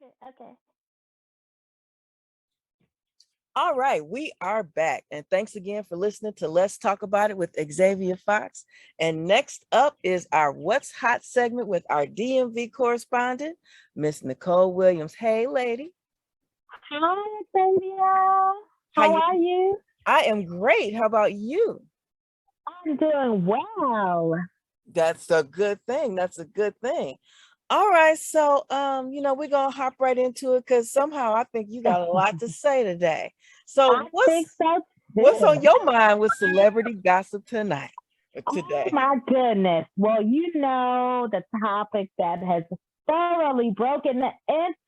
Okay, okay. All right, we are back. And thanks again for listening to Let's Talk About It with Xavier Fox. And next up is our What's Hot segment with our DMV correspondent, Miss Nicole Williams. Hey, lady. Hi, Xavier. How How you? are you? I am great. How about you? I'm doing well. That's a good thing. That's a good thing. All right, so we're gonna hop right into it because somehow I think you got a lot to say today. So I think so what's on too. your mind with celebrity gossip tonight or Oh today? my goodness. Well, you know, the topic that has thoroughly broken the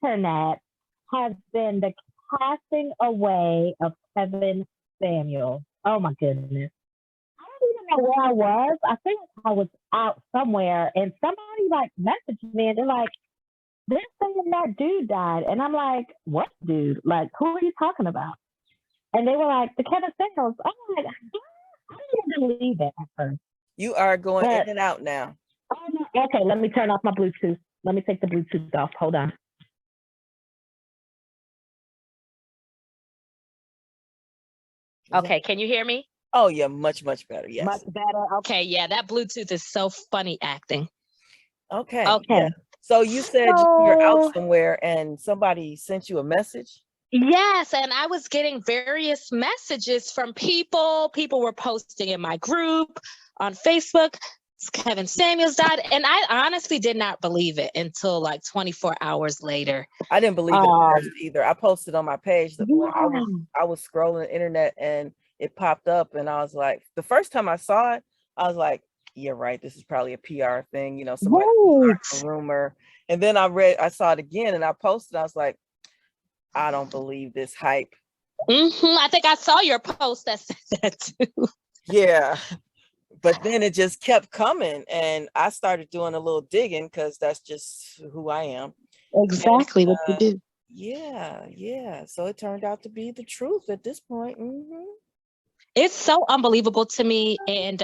internet has been the passing away of Kevin Samuel. Oh my goodness. I don't even know where I was. I think I was out somewhere and somebody like messaged me and they're like, they're saying that dude died. And I'm like, what dude? Like, who are you talking about? And they were like, the Kevin Samuels. I'm like, I didn't believe it at first. You are going in But, and out now. oh no, okay, let me turn off my Bluetooth. Let me take the Bluetooth off. Hold on. Is Okay, can you hear me? Oh yeah, much, much better. Much Yes. better. Okay, yeah, that Bluetooth is so funny acting. Okay. Yeah. Okay. So you said you were out So somewhere and somebody sent you a message? yes, and I was getting various messages from people. People were posting in my group on Facebook. Kevin Samuels died, and I honestly did not believe it until like 24 hours later. I didn't believe it at first either. I posted on my page that when Yeah. I was scrolling the internet and it popped up and I was like, the first time I saw it, I was like, yeah, right. This is probably a PR thing, somebody Right. starting a rumor. And then I saw it again and I posted, I was like, I don't believe this hype. I think I saw your post that said that too. Yeah. But then it just kept coming and I started doing a little digging because that's just who I am. Exactly what you do. Yeah. So it turned out to be the truth at this point. It's so unbelievable to me. And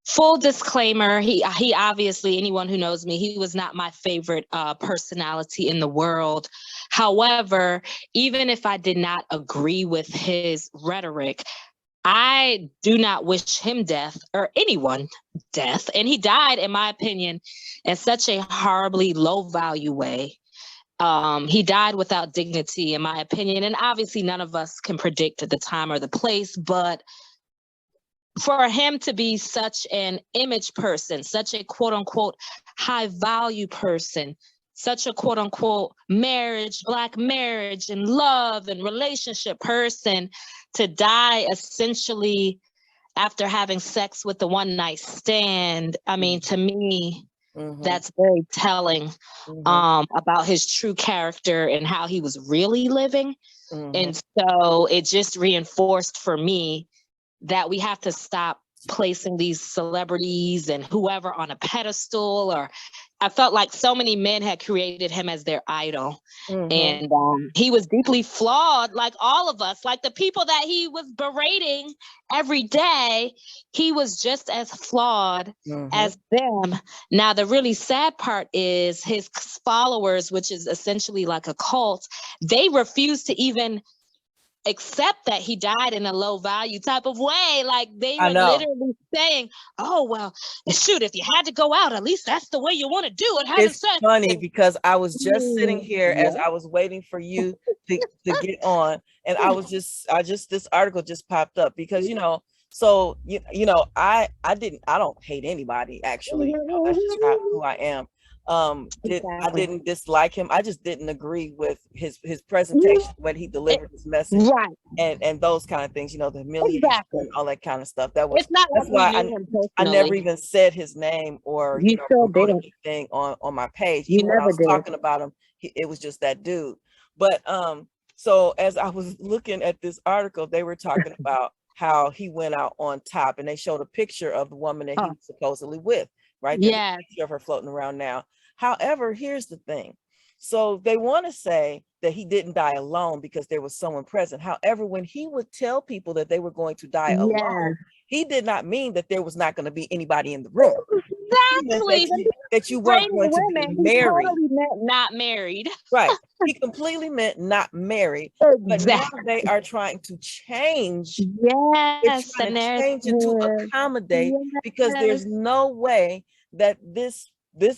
full disclaimer, he obviously, anyone who knows me, he was not my favorite personality in the world. However, even if I did not agree with his rhetoric, I do not wish him death or anyone death. And he died, in my opinion, in such a horribly low value way. He died without dignity, in my opinion. And obviously, none of us can predict the time or the place, but for him to be such an image person, such a quote unquote high value person, such a quote unquote Black marriage and love and relationship person, to die essentially after having sex with the one night stand. I mean, to me, that's very telling about his true character and how he was really living. And so it just reinforced for me that we have to stop placing these celebrities and whoever on a pedestal. Or I felt like so many men had created him as their idol. And he was deeply flawed, like all of us, like the people that he was berating every day. He was just as flawed as them. Now, the really sad part is his followers, which is essentially like a cult, they refuse to even accept that he died in a low value type of way. Like they were literally saying, oh, well, shoot, if you had to go out, at least that's the way you want to do it. It's funny because I was just sitting here as I was waiting for you to get on. And this article just popped up because, so, I don't hate anybody, actually. That's just not who I am. I didn't dislike him. I just didn't agree with his presentation when he delivered his message, right? And those kind of things, the humiliation and all that kind of stuff. That's like why I never even said his name or promoted anything on my page. Even when I was talking about him, it was just that dude. But so as I was looking at this article, they were talking about how he went out on top, and they showed a picture of the woman that he was supposedly with. Right? There's a picture of her floating around now. However, here's the thing. So they want to say that he didn't die alone because there was someone present. However, when he would tell people that they were going to die alone, he did not mean that there was not going to be anybody in the room. Exactly. That you weren't going to be married. He totally meant not married. Right. He completely meant not married. Exactly. But now they are trying to change. Yes. They're trying to change it to accommodate, because there's no way that this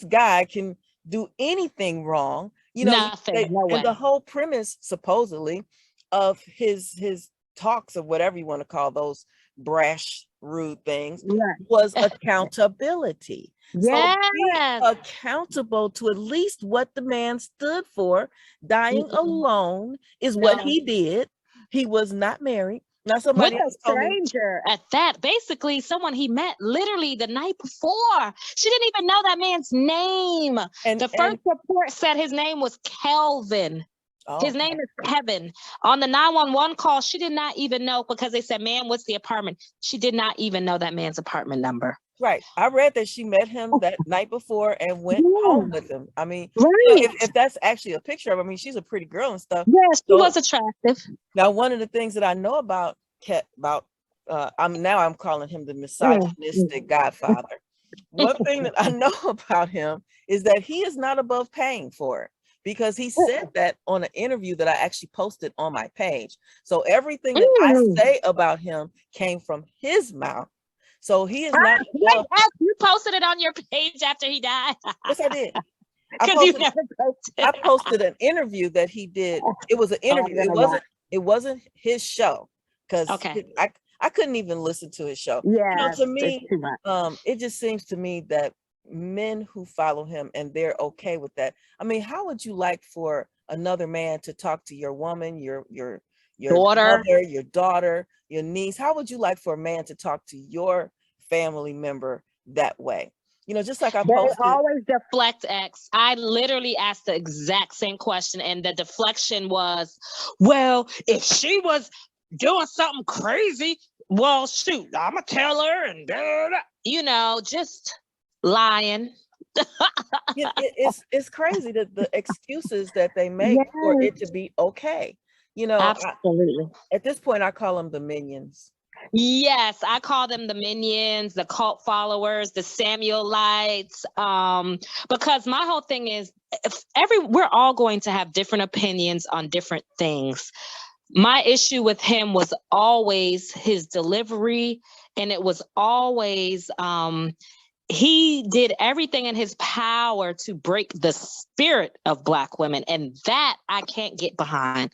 guy can do anything wrong. You know, nothing. No way. And the whole premise, supposedly, of his talks, or whatever you want to call those brash, rude things, was accountability. Yes. So be accountable to at least what the man stood for. Dying alone is what he did. He was not married. Now somebody with a stranger at that, basically someone he met literally the night before. She didn't even know that man's name. And the first report said his name was Kelvin. His name is Kevin. On the 911 call, she did not even know, because they said, "Man, what's the apartment?" She did not even know that man's apartment number. Right. I read that she met him that night before and went home with him. I mean, if that's actually a picture of her, I mean, she's a pretty girl and stuff. Yes, she was attractive. Now, one of the things that I know about I'm calling him the misogynistic godfather. One thing that I know about him is that he is not above paying for it, because he said that on an interview that I actually posted on my page. So everything that I say about him came from his mouth. So he is not. You posted it on your page after he died. Yes, I did. I posted an interview that he did. It was an interview. It wasn't his show, because I couldn't even listen to his show. Yeah, to me, it just seems to me that men who follow him and they're okay with that. I mean, how would you like for another man to talk to your woman, your daughter, mother, your daughter, your niece? How would you like for a man to talk to your family member that way? You know, just like I posted. They always deflect X. I literally asked the exact same question, and the deflection was, well, if she was doing something crazy, well, shoot, I'm gonna tell her, and you know, just lying. It's crazy that the excuses that they make for it to be okay. You know, absolutely. At this point, I call them the minions. Yes, I call them the minions, the cult followers, the Samuelites, because my whole thing is, we're all going to have different opinions on different things. My issue with him was always his delivery, and it was always he did everything in his power to break the spirit of Black women. And that I can't get behind.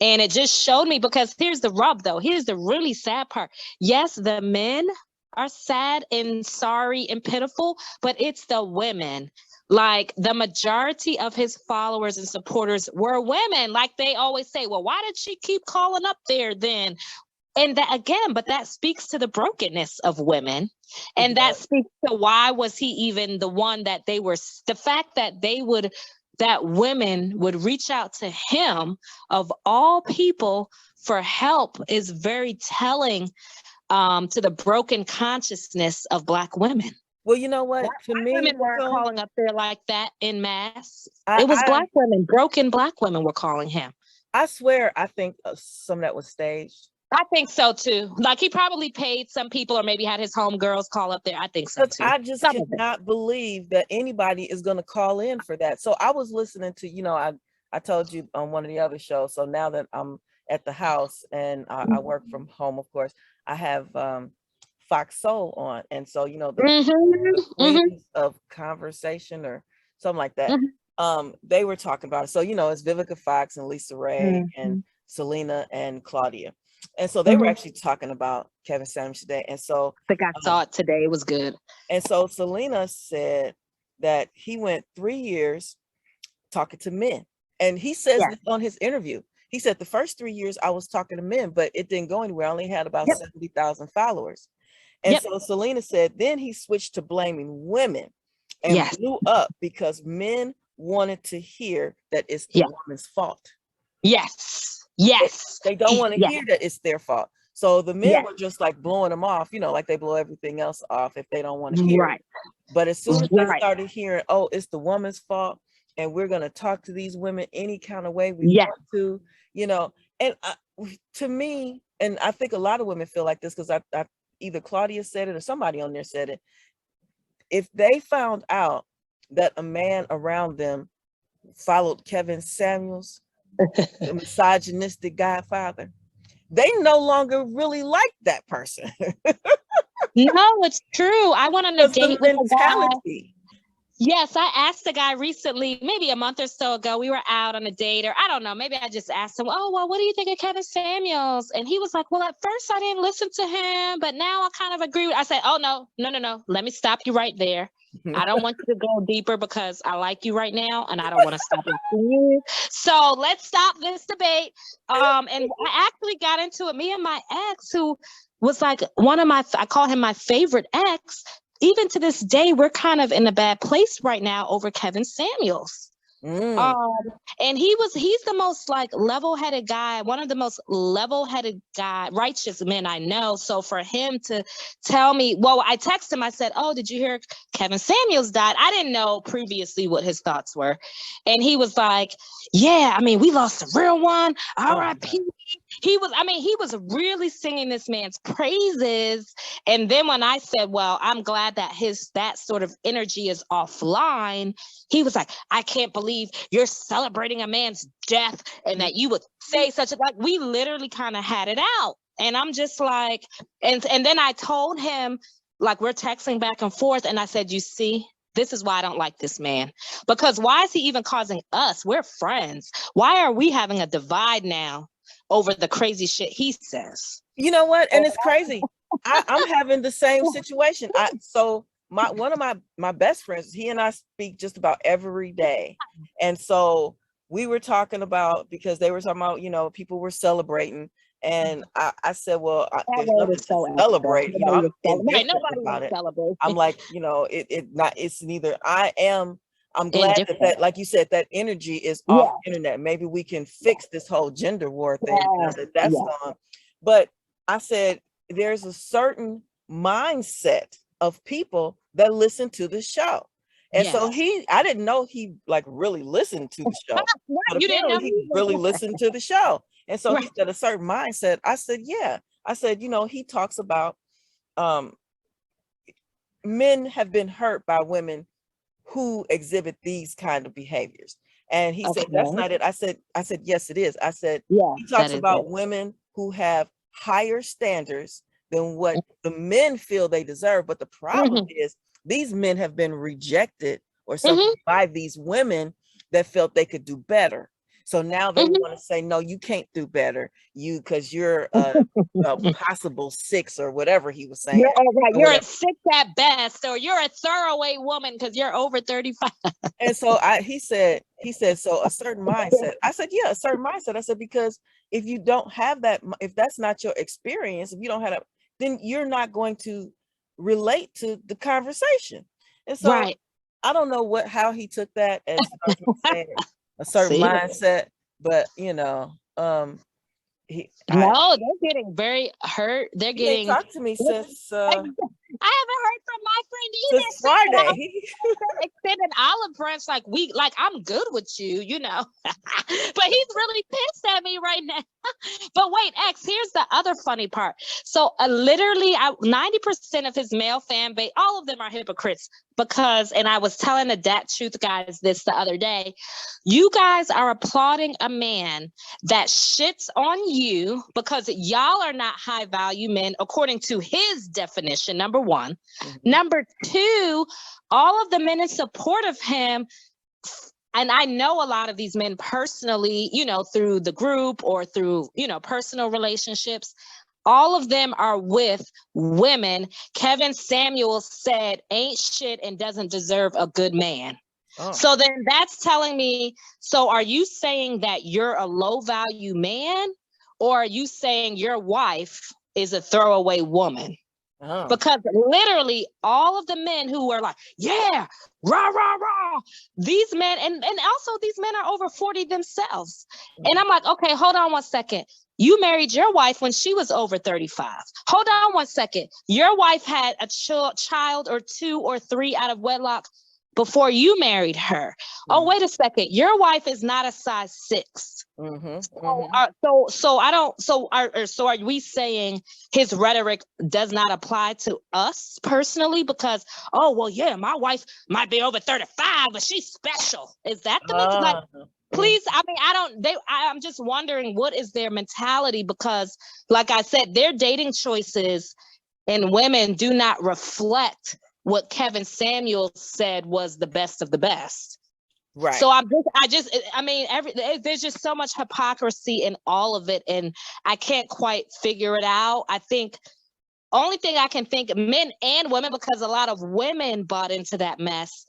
And it just showed me, because here's the rub, though. Here's the really sad part. Yes, the men are sad and sorry and pitiful, but it's the women. Like, the majority of his followers and supporters were women. Like they always say, well, why did she keep calling up there then? And that, again, but that speaks to the brokenness of women. And that speaks to why was he even the one that they were, the fact that that women would reach out to him of all people for help is very telling to the broken consciousness of Black women. Well, you know what? To me, women weren't calling up there like that in mass. It was Black women, broken Black women were calling him. I swear, I think some of that was staged. I think so too. Like, he probably paid some people, or maybe had his homegirls call up there. I think so too. I just cannot believe that anybody is going to call in for that. So I was listening to, you know, I told you on one of the other shows. So now that I'm at the house and I work from home, of course, I have Fox Soul on. And so, you know, the Queens of Conversation or something like that. They were talking about it. So, you know, it's Vivica Fox and Lisa Ray and Selena and Claudia. And so they were actually talking about Kevin Samuels today. And so I think I saw it today. It was good. And so Selena said that he went 3 years talking to men. And he says on his interview, he said the first 3 years I was talking to men, but it didn't go anywhere. I only had about 70,000 followers. And so Selena said, then he switched to blaming women and blew up because men wanted to hear that it's the woman's fault. Yes. They don't want to hear that it's their fault. So the men were just like blowing them off, you know, like they blow everything else off if they don't want to hear it. But as soon as they started hearing, oh, it's the woman's fault, and we're going to talk to these women any kind of way we want to, you know, and to me, and I think a lot of women feel like this, because I either Claudia said it or somebody on there said it, if they found out that a man around them followed Kevin Samuels, the misogynistic godfather, they no longer really like that person. No, it's true. I went on a date with a guy. Yes, I asked a guy recently, maybe a month or so ago. We were out on a date, or I don't know, maybe I just asked him, oh, well, what do you think of Kevin Samuels? And he was like, well, at first I didn't listen to him, but now I kind of agree. I said, oh, no. Let me stop you right there. I don't want you to go deeper because I like you right now and I don't want to stop you. So let's stop this debate. And I actually got into it, me and my ex, who was like I call him my favorite ex. Even to this day, we're kind of in a bad place right now over Kevin Samuels. And he's the most like level-headed guy, one of the most level-headed righteous men I know. So for him to tell me, well, I texted him, I said, oh, did you hear Kevin Samuels died? I didn't know previously what his thoughts were. And he was like, yeah, I mean, we lost a real one. R.I.P. He was really singing this man's praises. And then when I said, well, I'm glad that that sort of energy is offline, he was like, I can't believe you're celebrating a man's death and that you would say such a, like, we literally kind of had it out. And I'm just like, and then I told him, like, we're texting back and forth. And I said, you see, this is why I don't like this man, because why is he even causing us? We're friends. Why are we having a divide now over the crazy shit he says? You know what? And it's crazy. I'm having the same situation. One of my best friends, he and I speak just about every day. And so we were talking about, because they were talking about, you know, people were celebrating. And I said, well, there's nothing to celebrate. You know, nobody celebrates. I'm like, you know, it's neither. I'm glad that, like you said, that energy is off internet. Maybe we can fix this whole gender war thing. That's gone. But I said, there's a certain mindset of people that listen to the show. And so I didn't know he like really listened to the show. But apparently he really listened to the show. And so he said a certain mindset. I said, yeah. I said, you know, he talks about men have been hurt by women who exhibit these kind of behaviors. And he said, that's not it. I said, yes, it is. I said, he talks about women who have higher standards than what the men feel they deserve. But the problem is these men have been rejected or something by these women that felt they could do better. So now they want to say, no, you can't do better. Because you're a possible 6 or whatever he was saying. You're a 6 at best, or you're a throwaway woman because you're over 35. And so he said, so a certain mindset. I said, yeah, a certain mindset. I said, because if you don't have that, if that's not your experience, if you don't have that, then you're not going to relate to the conversation. And so I don't know how he took that as a certain mindset, but you know, they're getting very hurt. They're getting talk to me since I haven't heard from my friend either. Since Friday. Extended olive branch, like I'm good with you, you know. But he's really pissed at me right now. But wait, X, here's the other funny part. So literally 90% of his male fan base, all of them are hypocrites, because, and I was telling the Dat Truth guys this the other day, you guys are applauding a man that shits on you because y'all are not high value men according to his definition, number one. Number two, all of the men in support of him, and I know a lot of these men personally, you know, through the group or through, you know, personal relationships, all of them are with women Kevin Samuels said ain't shit and doesn't deserve a good man. So then that's telling me, so are you saying that you're a low value man, or are you saying your wife is a throwaway woman? Because literally all of the men who were like, yeah, rah, rah, rah, these men, and also these men are over 40 themselves. And I'm like, okay, hold on one second. You married your wife when she was over 35. Hold on one second. Your wife had a child or 2 or 3 out of wedlock before you married her. Oh, wait a second. Your wife is not a size 6. So are we saying his rhetoric does not apply to us personally? Because, oh, well, yeah, my wife might be over 35, but she's special. Is that the like? Please, I mean, I'm just wondering what is their mentality, because like I said, their dating choices and women do not reflect what Kevin Samuels said was the best of the best. Right. So I mean, there's just so much hypocrisy in all of it, and I can't quite figure it out. I think only thing I can think, men and women, because a lot of women bought into that mess.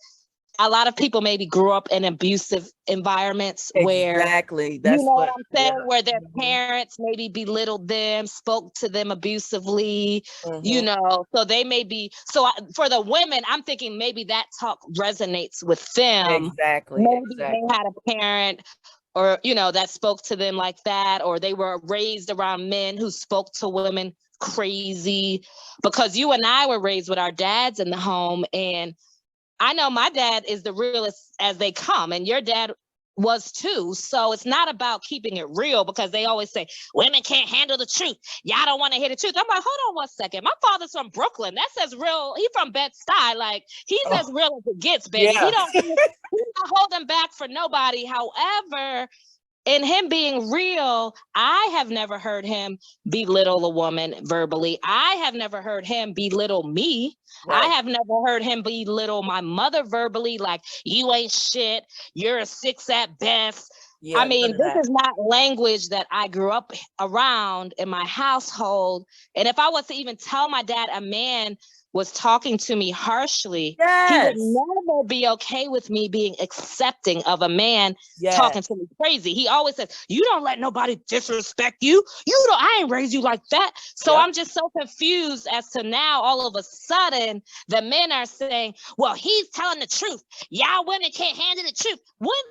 A lot of people maybe grew up in abusive environments where, exactly, that's you know what I'm saying, where their parents maybe belittled them, spoke to them abusively, you know, so they may be, for the women, I'm thinking maybe that talk resonates with them. Exactly. Maybe they had a parent or, you know, that spoke to them like that, or they were raised around men who spoke to women crazy, because you and I were raised with our dads in the home, and I know my dad is the realest as they come, and your dad was too. So it's not about keeping it real, because they always say women can't handle the truth. Y'all don't want to hear the truth. I'm like, hold on one second. My father's from Brooklyn. That's as real. He's from Bed-Stuy. Like, he's as real as it gets, baby. He's not holding back for nobody. However, in him being real, I have never heard him belittle a woman verbally. I have never heard him belittle me. Right. I have never heard him belittle my mother verbally, like, you ain't shit, you're a 6 at best. Yeah, I mean, this is not language that I grew up around in my household. And if I was to even tell my dad a man was talking to me harshly, he would never be okay with me being accepting of a man talking to me crazy. He always says, you don't let nobody disrespect you. I ain't raised you like that. So I'm just so confused as to now all of a sudden the men are saying, well, he's telling the truth. Y'all women can't handle the truth.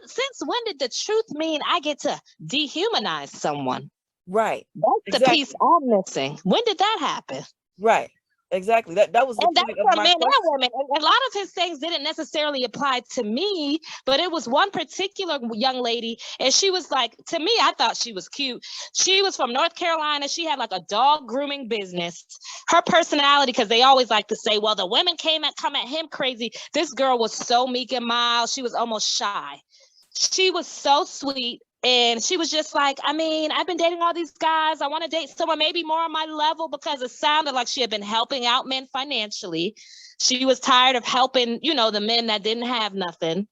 Since when did the truth mean I get to dehumanize someone? Right. That's the piece I'm missing. When did that happen? Right. Exactly. That was the point of my question. Women. A lot of his things didn't necessarily apply to me, but it was one particular young lady, and she was like, to me, I thought she was cute. She was from North Carolina. She had like a dog grooming business. Her personality, because they always like to say, well, the women come at him crazy. This girl was so meek and mild. She was almost shy. She was so sweet. And she was just like, I mean, I've been dating all these guys. I want to date someone maybe more on my level, because it sounded like she had been helping out men financially. She was tired of helping, you know, the men that didn't have nothing.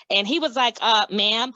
And he was like, ma'am,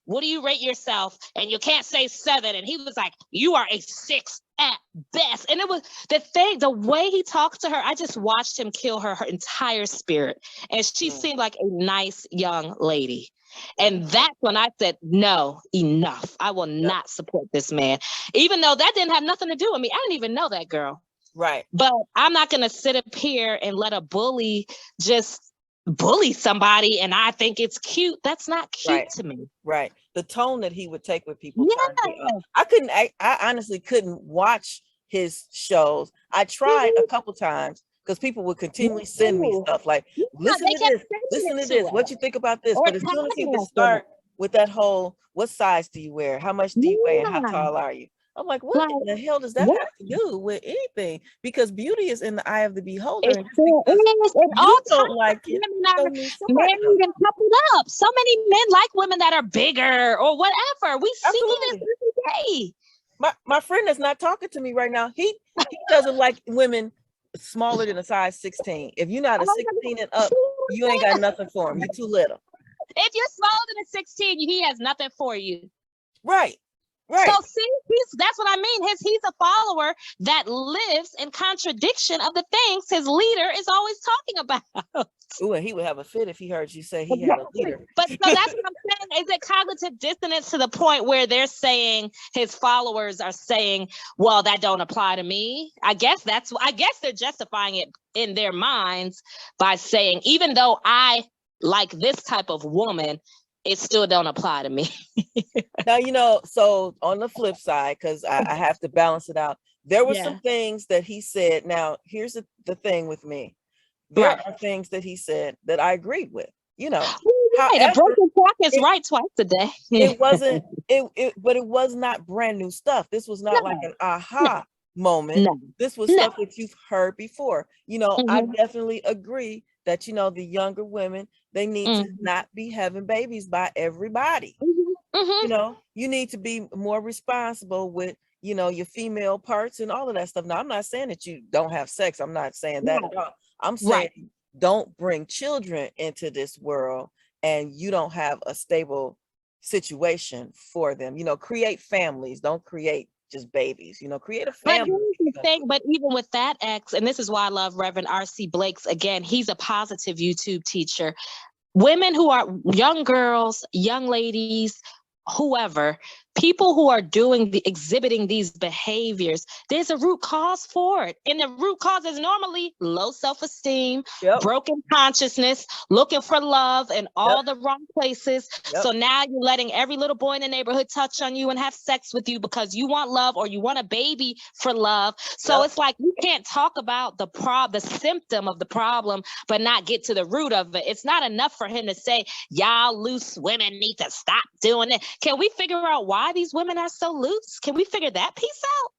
what do you rate yourself? And you can't say 7. And he was like, you are a 6 at best. And it was the way he talked to her, I just watched him kill her entire spirit. And she seemed like a nice young lady. And that's when I said, no, enough. I will not support this man, even though that didn't have nothing to do with me. I didn't even know that girl. Right. But I'm not going to sit up here and let a bully just bully somebody. And I think it's cute. That's not cute to me. Right. The tone that he would take with people. I honestly couldn't watch his shows. I tried a couple times, because people would continually send me stuff like, listen to this, what you think about this? But as soon as he would start with that whole, what size do you wear? How much do you weigh and how tall are you? I'm like, what in the hell does that have to do with anything? Because beauty is in the eye of the beholder. And all don't like it. Married and coupled up. So many men like women that are bigger or whatever. We see this every day. My friend that's not talking to me right now, he doesn't like women smaller than a size 16. If you're not a 16 and up, you ain't got nothing for him. You're too little. If you're smaller than a 16, he has nothing for you. Right. So see, that's what I mean. He's a follower that lives in contradiction of the things his leader is always talking about. Ooh, and he would have a fit if he heard you say he had a leader. But so that's what I'm saying. Is it cognitive dissonance to the point where they're saying, his followers are saying, well, that don't apply to me? I guess they're justifying it in their minds by saying, even though I like this type of woman, it still don't apply to me. Now, so on the flip side, because I have to balance it out, there were some things that he said. Now, here's the thing with me. there Right. are things that he said that I agreed with, you know. Right. A However, broken clock is right twice a day. it wasn't but it was not brand new stuff. This was not like No, an aha moment. no, This was no. stuff that you've heard before. You know, I Mhm, definitely agree that, you know, the younger women, they need to mhm, not be having babies by everybody. mhm, You mhm. know, you need to be more responsible with, you know, your female parts and all of that stuff. Now, I'm not saying that you don't have sex. I'm not saying that at Right. all. I'm Right. saying don't bring children into this world and you don't have a stable situation for them. You know, create families. Don't create just babies. You know, create a But family. here's the thing, but even with that ex, and this is why I love Reverend R.C. Blakes, again, he's a positive YouTube teacher. Women who are young girls, young ladies, whoever, people who are exhibiting these behaviors, there's a root cause for it. And the root cause is normally low self-esteem, Yep. broken consciousness, looking for love in all Yep. the wrong places. Yep. So now you're letting every little boy in the neighborhood touch on you and have sex with you because you want love or you want a baby for love. So Yep. it's like you can't talk about the symptom of the problem, but not get to the root of it. It's not enough for him to say, y'all loose women need to stop doing it. Can we figure out why these women are so loose? Can we figure that piece out?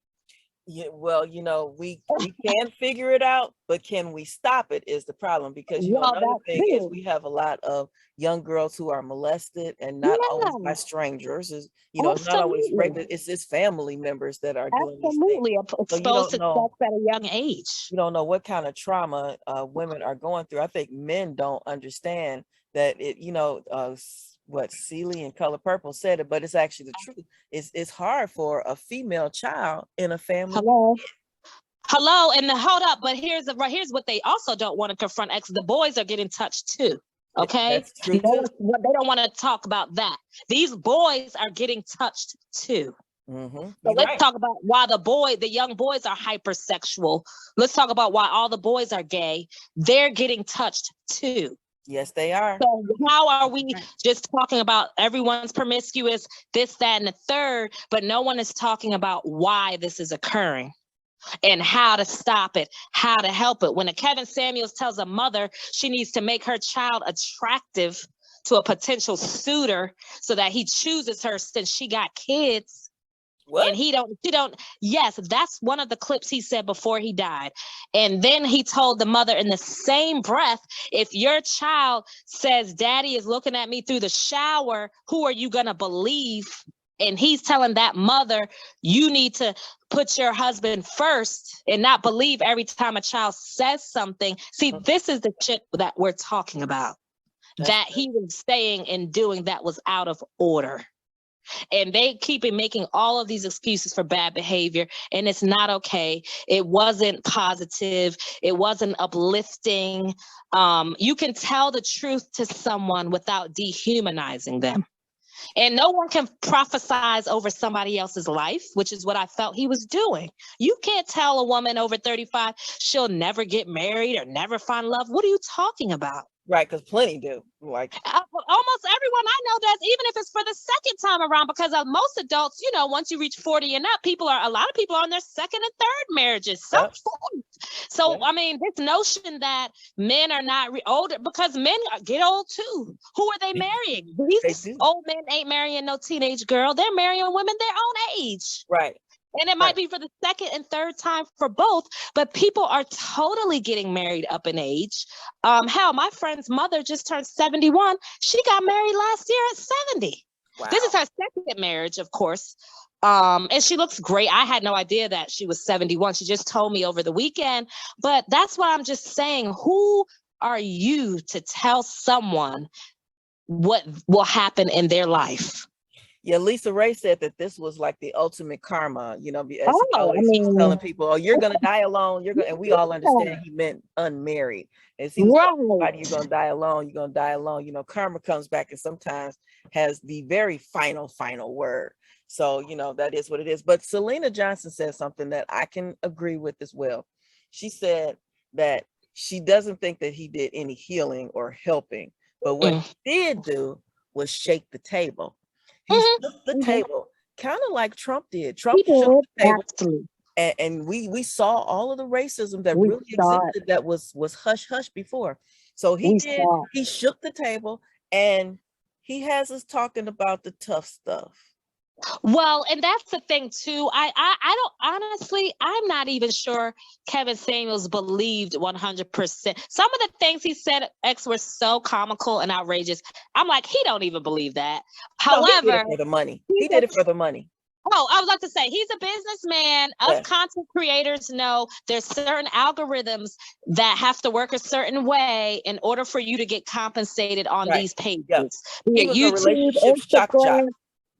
Yeah, well, you know, we can figure it out, but can we stop it is the problem, because you know Well, another that's thing is true. we have a lot of young girls who are molested, and not always by Yeah, strangers. Is, you know, it's not always rape, absolutely. it's family members that are doing these things. Absolutely. So Exposed to sex at a young age. you don't know what kind of trauma women are going through. I think men don't understand that it, you know, what Celie and Color Purple said it, but it's actually the truth. It's hard for a female child in a family. Hello. Hello, and hold up, but here's what they also don't want to confront. The boys are getting touched too. Okay, That's true too. They don't want to talk about that. These boys are getting touched too. Mm-hmm. So let's talk about why the young boys are hypersexual. Let's talk about why all the boys are gay. They're getting touched too. Yes, they are. So how are we just talking about everyone's promiscuous, this, that, and the third, but no one is talking about why this is occurring and how to stop it, how to help it. When a Kevin Samuels tells a mother she needs to make her child attractive to a potential suitor so that he chooses her since she got kids, what? And she don't, yes, that's one of the clips he said before he died. And then he told the mother in the same breath, if your child says, daddy is looking at me through the shower, who are you gonna believe? And he's telling that mother, you need to put your husband first and not believe every time a child says something. See, this is the shit that we're talking about. That he was saying and doing that was out of order. And they keep making all of these excuses for bad behavior, and it's not okay. It wasn't positive. It wasn't uplifting. You can tell the truth to someone without dehumanizing them. And no one can prophesize over somebody else's life, which is what I felt he was doing. You can't tell a woman over 35 she'll never get married or never find love. What are you talking about? Right, because plenty do. Like almost everyone I know does, even if it's for the second time around, because most adults, you know, once you reach 40 and up, a lot of people are on their second and third marriages. So I mean, this notion that men are not older, because men get old too. Who are they marrying? These old men ain't marrying no teenage girl. They're marrying women their own age. Right. And it might be for the second and third time for both, but people are totally getting married up in age. Hell, my friend's mother just turned 71. She got married last year at 70. Wow. This is her second marriage, of course. And she looks great. I had no idea that she was 71. She just told me over the weekend. But that's why I'm just saying, who are you to tell someone what will happen in their life? Yeah, Lisa Ray said that this was like the ultimate karma, you know, as he's telling people, oh, you're going to die alone. And we all understand he meant unmarried. And he was why you're going to die alone. You're going to die alone. You know, karma comes back and sometimes has the very final word. So, you know, that is what it is. But Selena Johnson said something that I can agree with as well. She said that she doesn't think that he did any healing or helping, but what he did do was shake the table. He flipped the table, kind of like Trump did. Trump shook the table. And we saw all of the racism that really existed that was hush hush before. So he shook the table, and he has us talking about the tough stuff. Well, and that's the thing too. I don't, honestly, I'm not even sure Kevin Samuels believed 100%. Some of the things he said, X, were so comical and outrageous. I'm like, he don't even believe that. No, he did it for the money. He did it for the money. Oh, I was about to say, he's a businessman. Us content creators know there's certain algorithms that have to work a certain way in order for you to get compensated on these pages. Yep. He was YouTube, a relationship Instagram.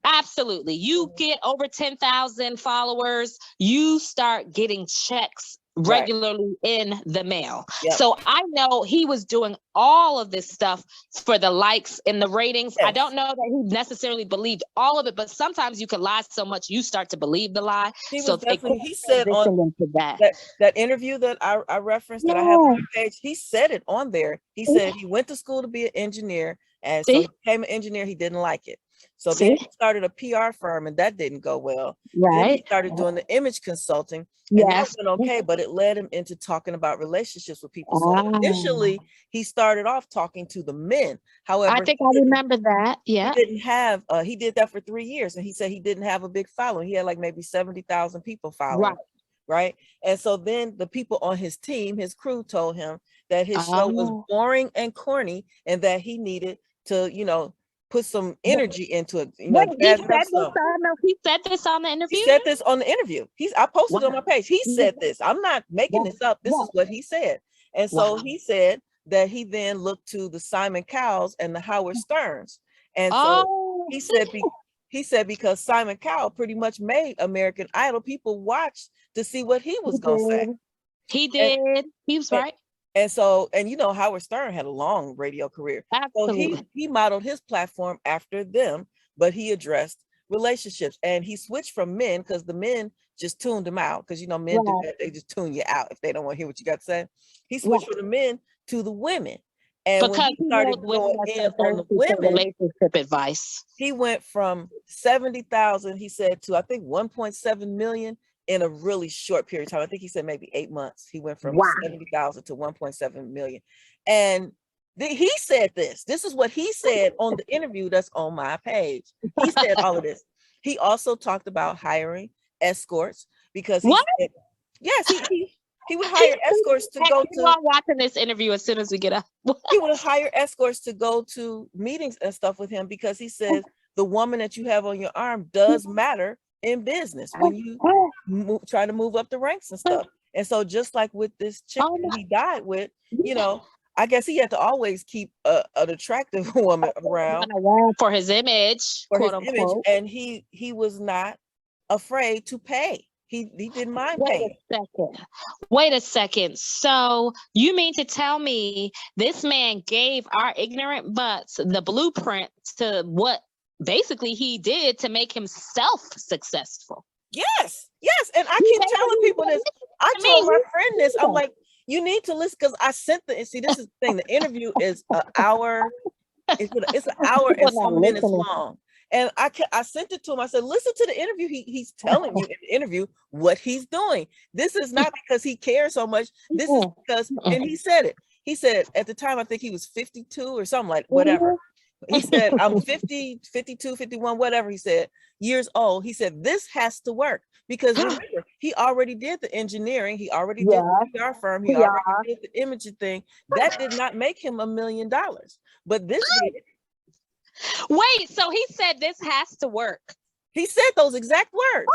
Absolutely. You get over 10,000 followers, you start getting checks regularly in the mail. Yep. So I know he was doing all of this stuff for the likes and the ratings. Yes. I don't know that he necessarily believed all of it, but sometimes you can lie so much you start to believe the lie. He said on that interview that I referenced that I have on my page, he said it on there. He said he went to school to be an engineer, and so he became an engineer. He didn't like it. So then he started a PR firm, and that didn't go well. Then he started doing the image consulting, and that went okay, but it led him into talking about relationships with people. So initially, he started off talking to the men. However, I think I remember that. Yeah, he didn't have. He did that for 3 years, and he said he didn't have a big following. He had like maybe 70,000 people following. Right. And so then the people on his team, his crew, told him that his show was boring and corny, and that he needed to, put some energy into it. He said this on the interview. He said this on the interview. I posted it on my page. He said this. I'm not making this up. This is what he said. And so he said that he then looked to the Simon Cowells and the Howard Sterns. And so he said because Simon Cowell pretty much made American Idol, people watched to see what he was going to say. He did. He was right. And so, Howard Stern had a long radio career. Absolutely. So he modeled his platform after them, but he addressed relationships, and he switched from men because the men just tuned him out. Because men do that, they just tune you out if they don't want to hear what you got to say. He switched from the men to the women. And when he started going in on the women, relationship advice, he went from 70,000, he said, to I think 1.7 million in a really short period of time. I think he said maybe 8 months. He went from 70,000 to 1.7 million. And he said this. This is what he said on the interview that's on my page. He said all of this. He also talked about hiring escorts because he said, yes, he would hire escorts to go to. I'm watching this interview as soon as we get up. He would hire escorts to go to meetings and stuff with him because he says the woman that you have on your arm does matter in business when you try to move up the ranks and stuff. And so just like with this chick he died with, I guess he had to always keep an attractive woman around for his image, and he was not afraid to pay. He didn't mind paying. Wait a second. So you mean to tell me this man gave our ignorant butts the blueprint to what basically he did to make himself successful? Yes. And I keep telling people this. I told my friend this. I'm like, you need to listen, because I sent this is the thing. The interview is an hour. It's an hour and some minutes long. And I sent it to him. I said, listen to the interview. He's telling you in the interview what he's doing. This is not because he cares so much. This is because, and he said it. He said at the time, I think he was 52 or something like whatever. He said, I'm 50, 52, 51, whatever he said, years old. He said, this has to work because remember, he already did the engineering. He already did the PR firm. He already did the imaging thing. That did not make him $1 million, but this did. Wait, so he said this has to work. He said those exact words.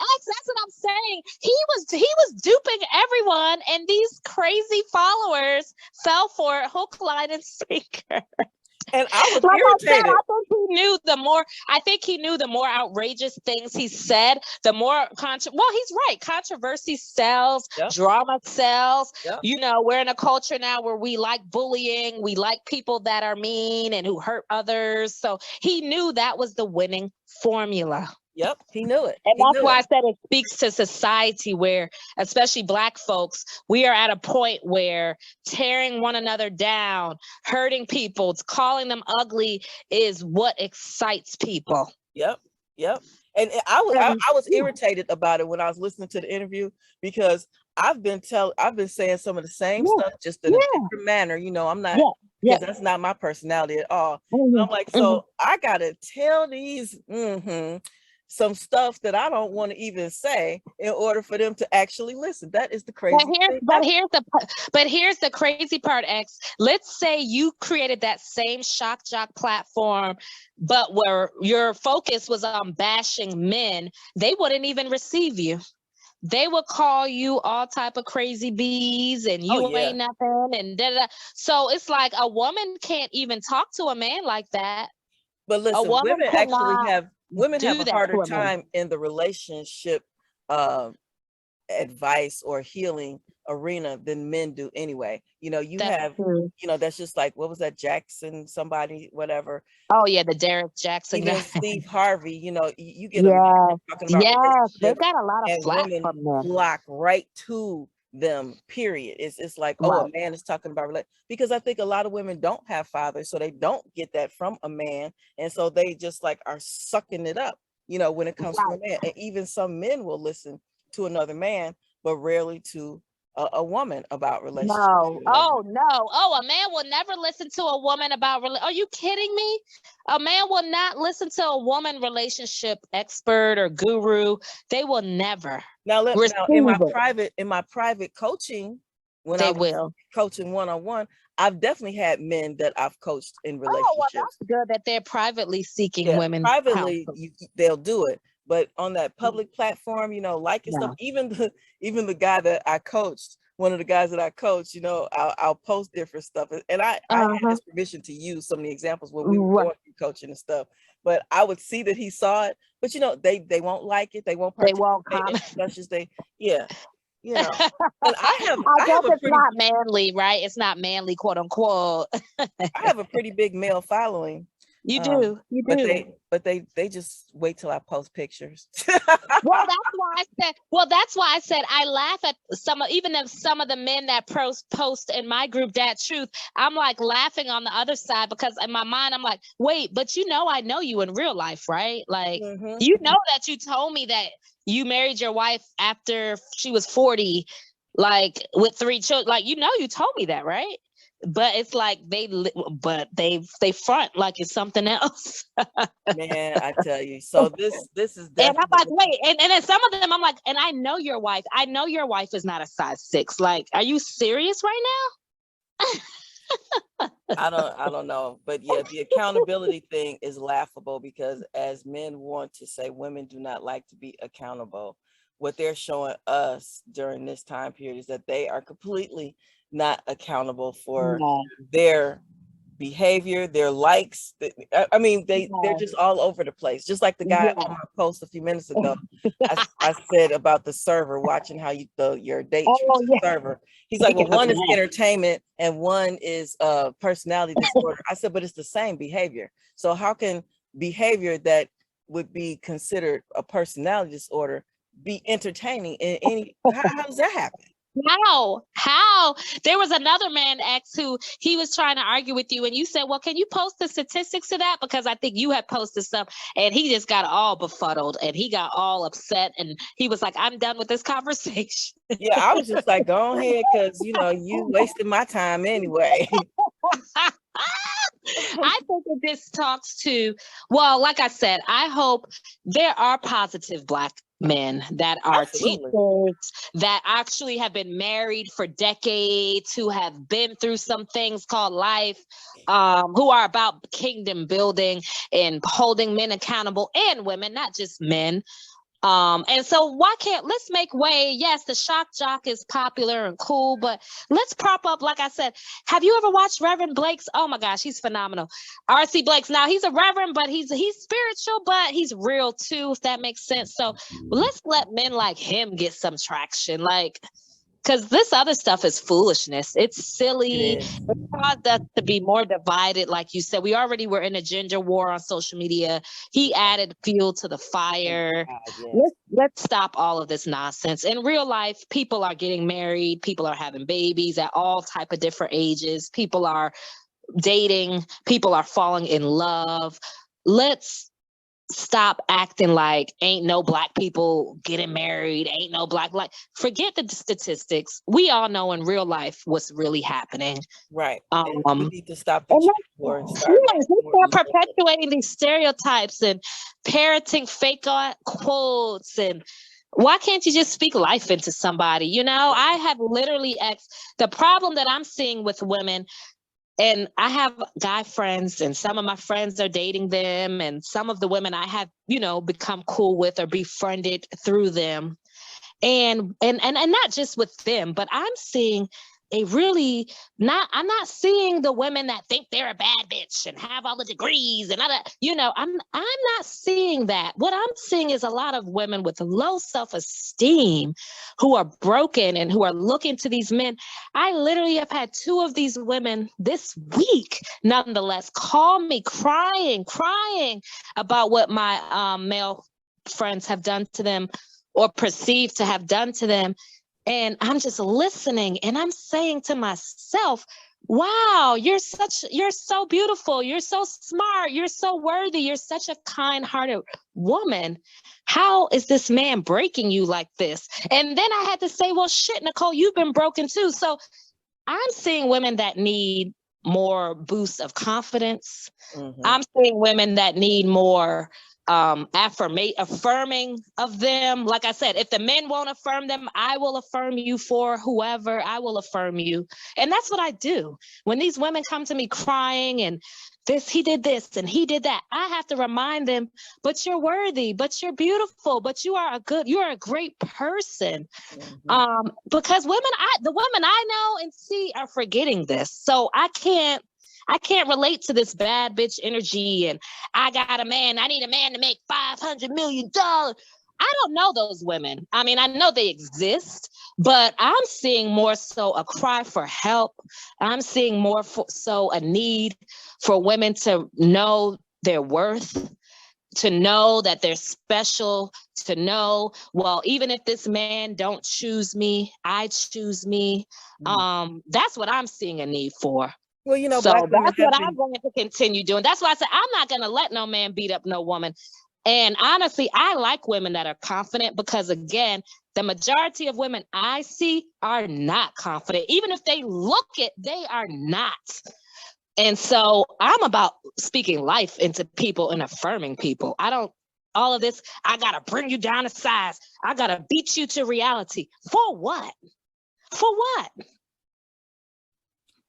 That's what I'm saying. He was duping everyone, and these crazy followers fell for it, hook, line, and sinker. And I was irritated. I think he knew the more outrageous things he said, the more he's right. Controversy sells, drama sells. We're in a culture now where we like bullying. We like people that are mean and who hurt others. So he knew that was the winning formula. Yep, he knew it. And that's why I said it speaks to society where, especially Black folks, we are at a point where tearing one another down, hurting people, calling them ugly is what excites people. Yep. And I was irritated about it when I was listening to the interview, because I've been saying some of the same stuff, just in a different manner. I'm not, because that's not my personality at all. I'm like, so I gotta tell these some stuff that I don't want to even say in order for them to actually listen. That is the crazy thing. But here's the crazy part, X. Let's say you created that same shock jock platform, but where your focus was on bashing men, they wouldn't even receive you. They would call you all type of crazy bees, and you ain't nothing, and da-da-da. So it's like a woman can't even talk to a man like that. But listen, women have a harder time in the relationship advice or healing arena than men do anyway. That's just like, what was that, Jackson, somebody, whatever. Oh yeah, the Derek Jackson guy. Steve Harvey, you get talking about they got a lot of flack from them. Block right to them, period. It's like, a man is talking about because I think a lot of women don't have fathers, so they don't get that from a man, and so they just like are sucking it up, when it comes from a man. And even some men will listen to another man, but rarely to a woman about relationships. No. A man will never listen to a woman about Are you kidding me? A man will not listen to a woman relationship expert or guru. They will never. Now in my private coaching, when I was coaching one-on-one, I've definitely had men that I've coached in relationships. Oh, well, that's good that they're privately seeking women. Privately, they'll do it. But on that public platform, liking stuff, even the guy that I coached, one of the guys that I coached, I'll post different stuff. And I had his permission to use some of the examples when we were going through coaching and stuff. But I would see that he saw it. But they won't like it. They won't comment. And I guess it's not manly, right? It's not manly, quote unquote. I have a pretty big male following. You do. But they just wait till I post pictures. Well, that's why I said I laugh at some of the men that post in my group, Dad Truth. I'm like laughing on the other side, because in my mind I'm like, wait, but I know you in real life, right? Like, that you told me that you married your wife after she was 40, like with 3 children. Like, you told me that, right? But it's like they front like it's something else. Man, I tell you. So this is definitely. And I'm like, wait, and then some of them I'm like, and I know your wife. I know your wife is not a size 6. Like, are you serious right now? I don't know, but yeah, the accountability thing is laughable, because as men want to say women do not like to be accountable, what they're showing us during this time period is that they are completely not accountable for their behavior, their likes. I mean, they're just all over the place. Just like the guy on my post a few minutes ago, I said about the server, watching how your date chooses the server. He's like, well, one is entertainment and one is personality disorder. I said, but it's the same behavior. So how can behavior that would be considered a personality disorder be entertaining in any? How does that happen? How? There was another man, X, who he was trying to argue with you, and you said, well, can you post the statistics to that? Because I think you had posted stuff, and he just got all befuddled, and he got all upset, and he was like, I'm done with this conversation. Yeah, I was just like, go ahead, because, you wasted my time anyway. I think that this talks to, well, like I said, I hope there are positive Black men that are teachers, that actually have been married for decades, who have been through some things called life, who are about kingdom building and holding men accountable, and women, not just men. And so let's make way. Yes, the shock jock is popular and cool, but let's prop up, like I said, have you ever watched Reverend Blake's? Oh my gosh, he's phenomenal. R.C. Blake's. Now he's a reverend, but he's spiritual, but he's real too, if that makes sense. So let's let men like him get some traction. Like, because this other stuff is foolishness. It's silly. It caused us to be more divided. Like you said, we already were in a gender war on social media. He added fuel to the fire. Let's stop all of this nonsense. In real life, people are getting married. People are having babies at all type of different ages. People are dating. People are falling in love. Let's stop acting like ain't no Black people getting married, ain't no Black, like, forget the statistics. We all know in real life what's really happening. Right. We need to stop the war and start perpetuating these stereotypes and parroting fake quotes. And why can't you just speak life into somebody? You know, I have literally the problem that I'm seeing with women. And I have guy friends, and some of my friends are dating them, and some of the women I have, you know, become cool with or befriended through them. And not just with them, but I'm seeing I'm not seeing the women that think they're a bad bitch and have all the degrees and I'm not seeing that. What I'm seeing is a lot of women with low self-esteem who are broken and who are looking to these men. I literally have had 2 of these women this week, nonetheless, call me crying about what my male friends have done to them or perceived to have done to them. And I'm just listening and I'm saying to myself, wow, you're so beautiful. You're so smart. You're so worthy. You're such a kind-hearted woman. How is this man breaking you like this? And then I had to say, well, shit, Nicole, you've been broken too. So I'm seeing women that need more boost of confidence. Mm-hmm. I'm seeing women that need more affirming of them. Like I said, if the men won't affirm them, I will affirm you. For whoever, I will affirm you. And that's what I do. When these women come to me crying and he did this and he did that, I have to remind them, but you're worthy, but you're beautiful, but you are a great person. Mm-hmm. Because the women I know and see are forgetting this. So I can't relate to this bad bitch energy and I need a man to make $500 million. I don't know those women. I mean, I know they exist, but I'm seeing more so a cry for help. I'm seeing more so a need for women to know their worth, to know that they're special, to know, well, even if this man don't choose me, I choose me. That's what I'm seeing a need for. Well, you know, so that's what I'm going to continue doing. That's why I said I'm not going to let no man beat up no woman. And honestly, I like women that are confident because, again, the majority of women I see are not confident. Even if they look it, they are not. And so I'm about speaking life into people and affirming people. All of this, I got to bring you down a size. I got to beat you to reality. For what? For what?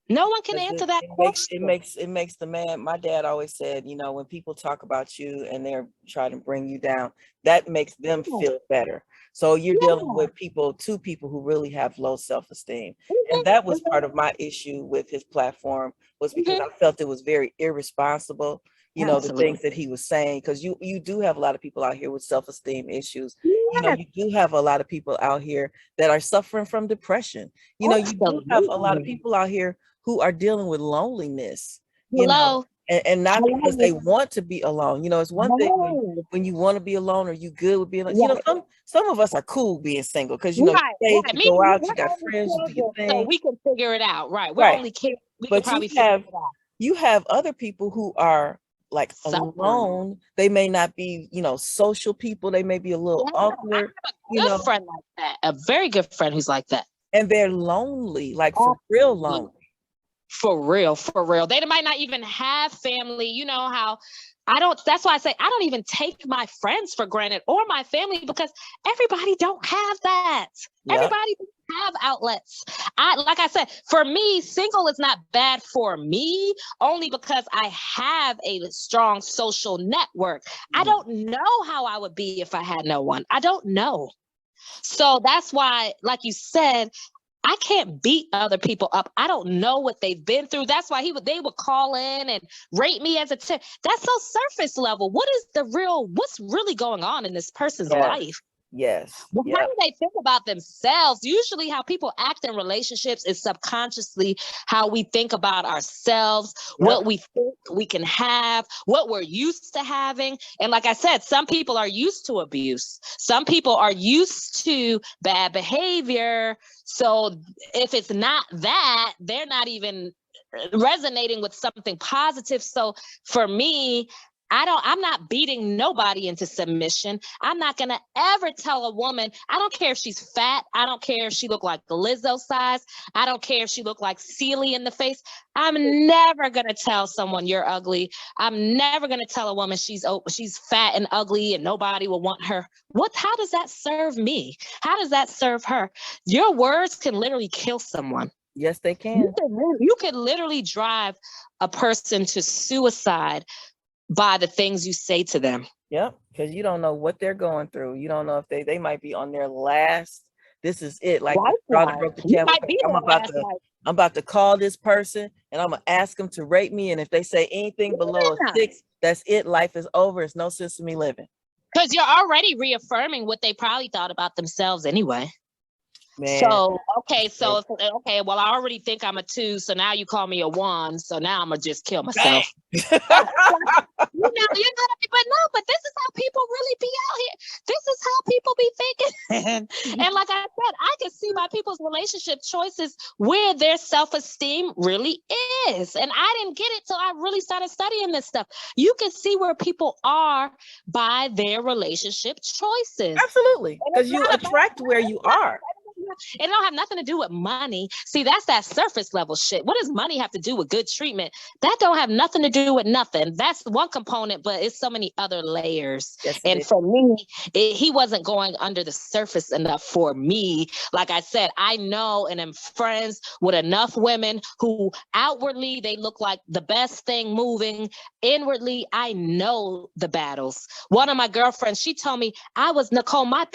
No one can answer that question. It makes the man. My dad always said, you know, when people talk about you and they're trying to bring you down, that makes them feel better. So you're dealing with 2 people who really have low self-esteem. And that was part of my issue with his platform, was because I felt it was very irresponsible, you know, the things that he was saying, because you do have a lot of people out here with self-esteem issues. You know, you do have a lot of people out here that are suffering from depression. You know, you do have a lot of people out here who are dealing with loneliness, you know, and not because they want to be alone. You know, it's one thing when you want to be alone or you good with being alone. You know, some of us are cool being single because, you know, you go out, you got friends, you do your thing. So we can figure it out, right? We're only kids. But you have other people who are like alone. They may not be, you know, social people. They may be a little awkward. I have a good friend like that, a very good friend who's like that. And they're lonely, like for real lonely. For real. They might not even have family. You know how that's why I say I don't even take my friends for granted or my family, because everybody don't have that. Yep. Everybody doesn't have outlets. Like I said, for me, single is not bad for me, only because I have a strong social network. I don't know how I would be if I had no one. I don't know. So that's why, like you said, I can't beat other people up. I don't know what they've been through. That's why they would call in and rate me as a 10. That's so surface level. What's really going on in this person's life? Yes. Well, how do they think about themselves? Usually how people act in relationships is subconsciously how we think about ourselves, what we think we can have, what we're used to having. And like I said, some people are used to abuse. Some people are used to bad behavior. So if it's not that, they're not even resonating with something positive. So for me, I'm not beating nobody into submission. I'm not going to ever tell a woman, I don't care if she's fat. I don't care if she look like Lizzo size. I don't care if she look like Celie in the face. I'm never going to tell someone you're ugly. I'm never going to tell a woman she's fat and ugly and nobody will want her. How does that serve me? How does that serve her? Your words can literally kill someone. Yes, they can. You could literally drive a person to suicide by the things you say to them. Yep, because you don't know what they're going through. You don't know if they might be on their last. This is it. Like I'm about to call this person and I'm gonna ask them to rate me. And if they say anything below a 6, that's it. Life is over. It's no sense of me living. Because you're already reaffirming what they probably thought about themselves anyway. Man. So, well, I already think I'm a 2, so now you call me a 1, so now I'm gonna just kill myself. But this is how people really be out here. This is how people be thinking. And like I said, I can see by people's relationship choices where their self-esteem really is. And I didn't get it till I really started studying this stuff. You can see where people are by their relationship choices. Absolutely, because you attract where you are. It don't have nothing to do with money. See, that's that surface level shit. What does money have to do with good treatment? That don't have nothing to do with nothing. That's one component, but it's so many other layers. Yes, and for me, he wasn't going under the surface enough for me. Like I said, I know and am friends with enough women who outwardly, they look like the best thing moving. Inwardly, I know the battles. One of my girlfriends, she told me, Nicole, my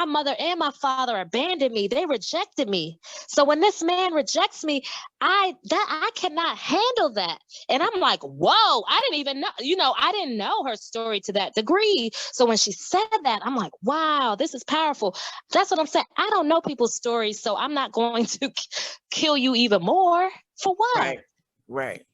mother and my father abandoned me. They rejected me. So when this man rejects me, I cannot handle that. And I'm like, whoa, I didn't even know, I didn't know her story to that degree. So when she said that, I'm like, wow, this is powerful. That's what I'm saying. I don't know people's stories, so I'm not going to kill you even more. For what? Right.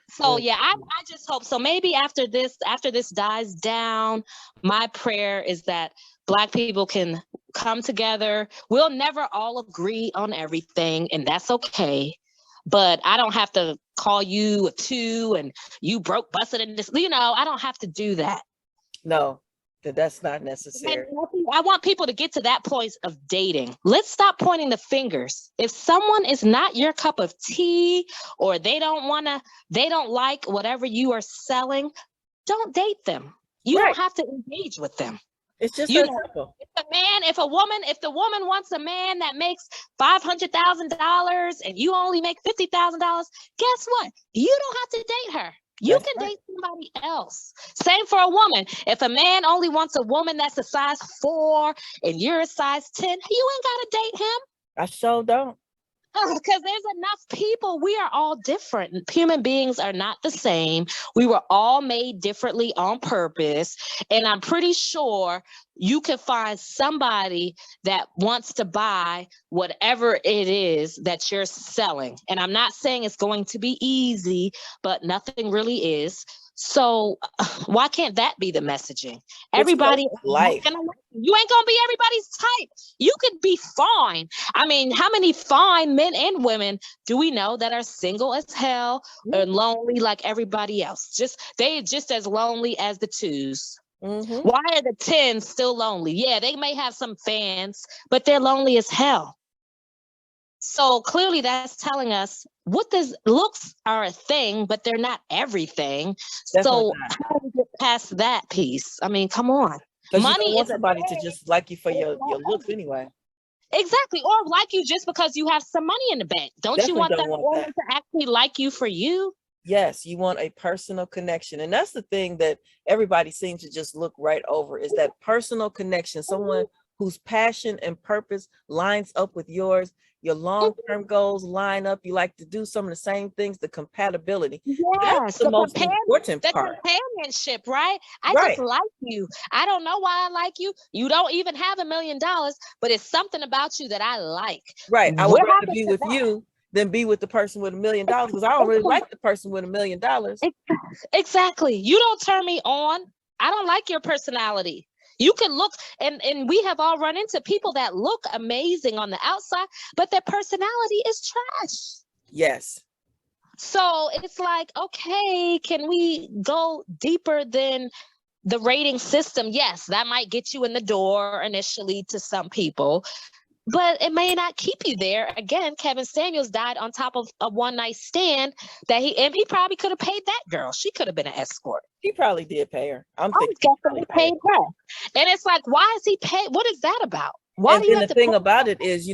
So yeah, I just hope so. Maybe after this dies down, my prayer is that Black people can come together. We'll never all agree on everything, and that's okay. But I don't have to call you a 2 and you broke, busted, and this. I don't have to do that. No, that's not necessary. I want people to get to that point of dating. Let's stop pointing the fingers. If someone is not your cup of tea, or they don't like whatever you are selling, don't date them. You don't have to engage with them. It's just simple. If the woman wants a man that makes $500,000 and you only make $50,000, guess what? You don't have to date her. You can date somebody else. Same for a woman. If a man only wants a woman that's a size 4 and you're a size 10, you ain't got to date him. I sure don't. Because there's enough people. We are all different. Human beings are not the same. We were all made differently on purpose. And I'm pretty sure you can find somebody that wants to buy whatever it is that you're selling. And I'm not saying it's going to be easy, but nothing really is. So why can't that be the messaging? Everybody, life. You ain't gonna be everybody's type. You could be fine. I mean, how many fine men and women do we know that are single as hell and lonely like everybody else? They just as lonely as the 2s. Mm-hmm. Why are the 10s still lonely? Yeah, they may have some fans, but they're lonely as hell. So clearly that's telling us looks are a thing, but they're not everything. So how do we get past that piece? I mean, come on. Money is somebody to just like you for your looks anyway. Exactly. Or like you just because you have some money in the bank. Don't you want that woman to actually like you for you? Yes, you want a personal connection. And that's the thing that everybody seems to just look right over, is that personal connection. Someone whose passion and purpose lines up with yours. Your long-term goals line up. You like to do some of the same things, the compatibility. That's the most important part. The companionship, right? I just like you. I don't know why I like you. You don't even have $1 million, but it's something about you that I like. Right. I would rather be with you than be with the person with $1 million, because I don't really like the person with $1 million. Exactly. You don't turn me on. I don't like your personality. You can look, and we have all run into people that look amazing on the outside, but their personality is trash. Yes. So it's like, okay, can we go deeper than the rating system? Yes, that might get you in the door initially to some people, but it may not keep you there. Again, Kevin Samuels died on top of a one night stand that he probably could have paid that girl. She could have been an escort. He probably did pay her. I'm I thinking definitely paid her. And it's like, why is he paid? What is that about? Why and do you then have the to thing pay about it is,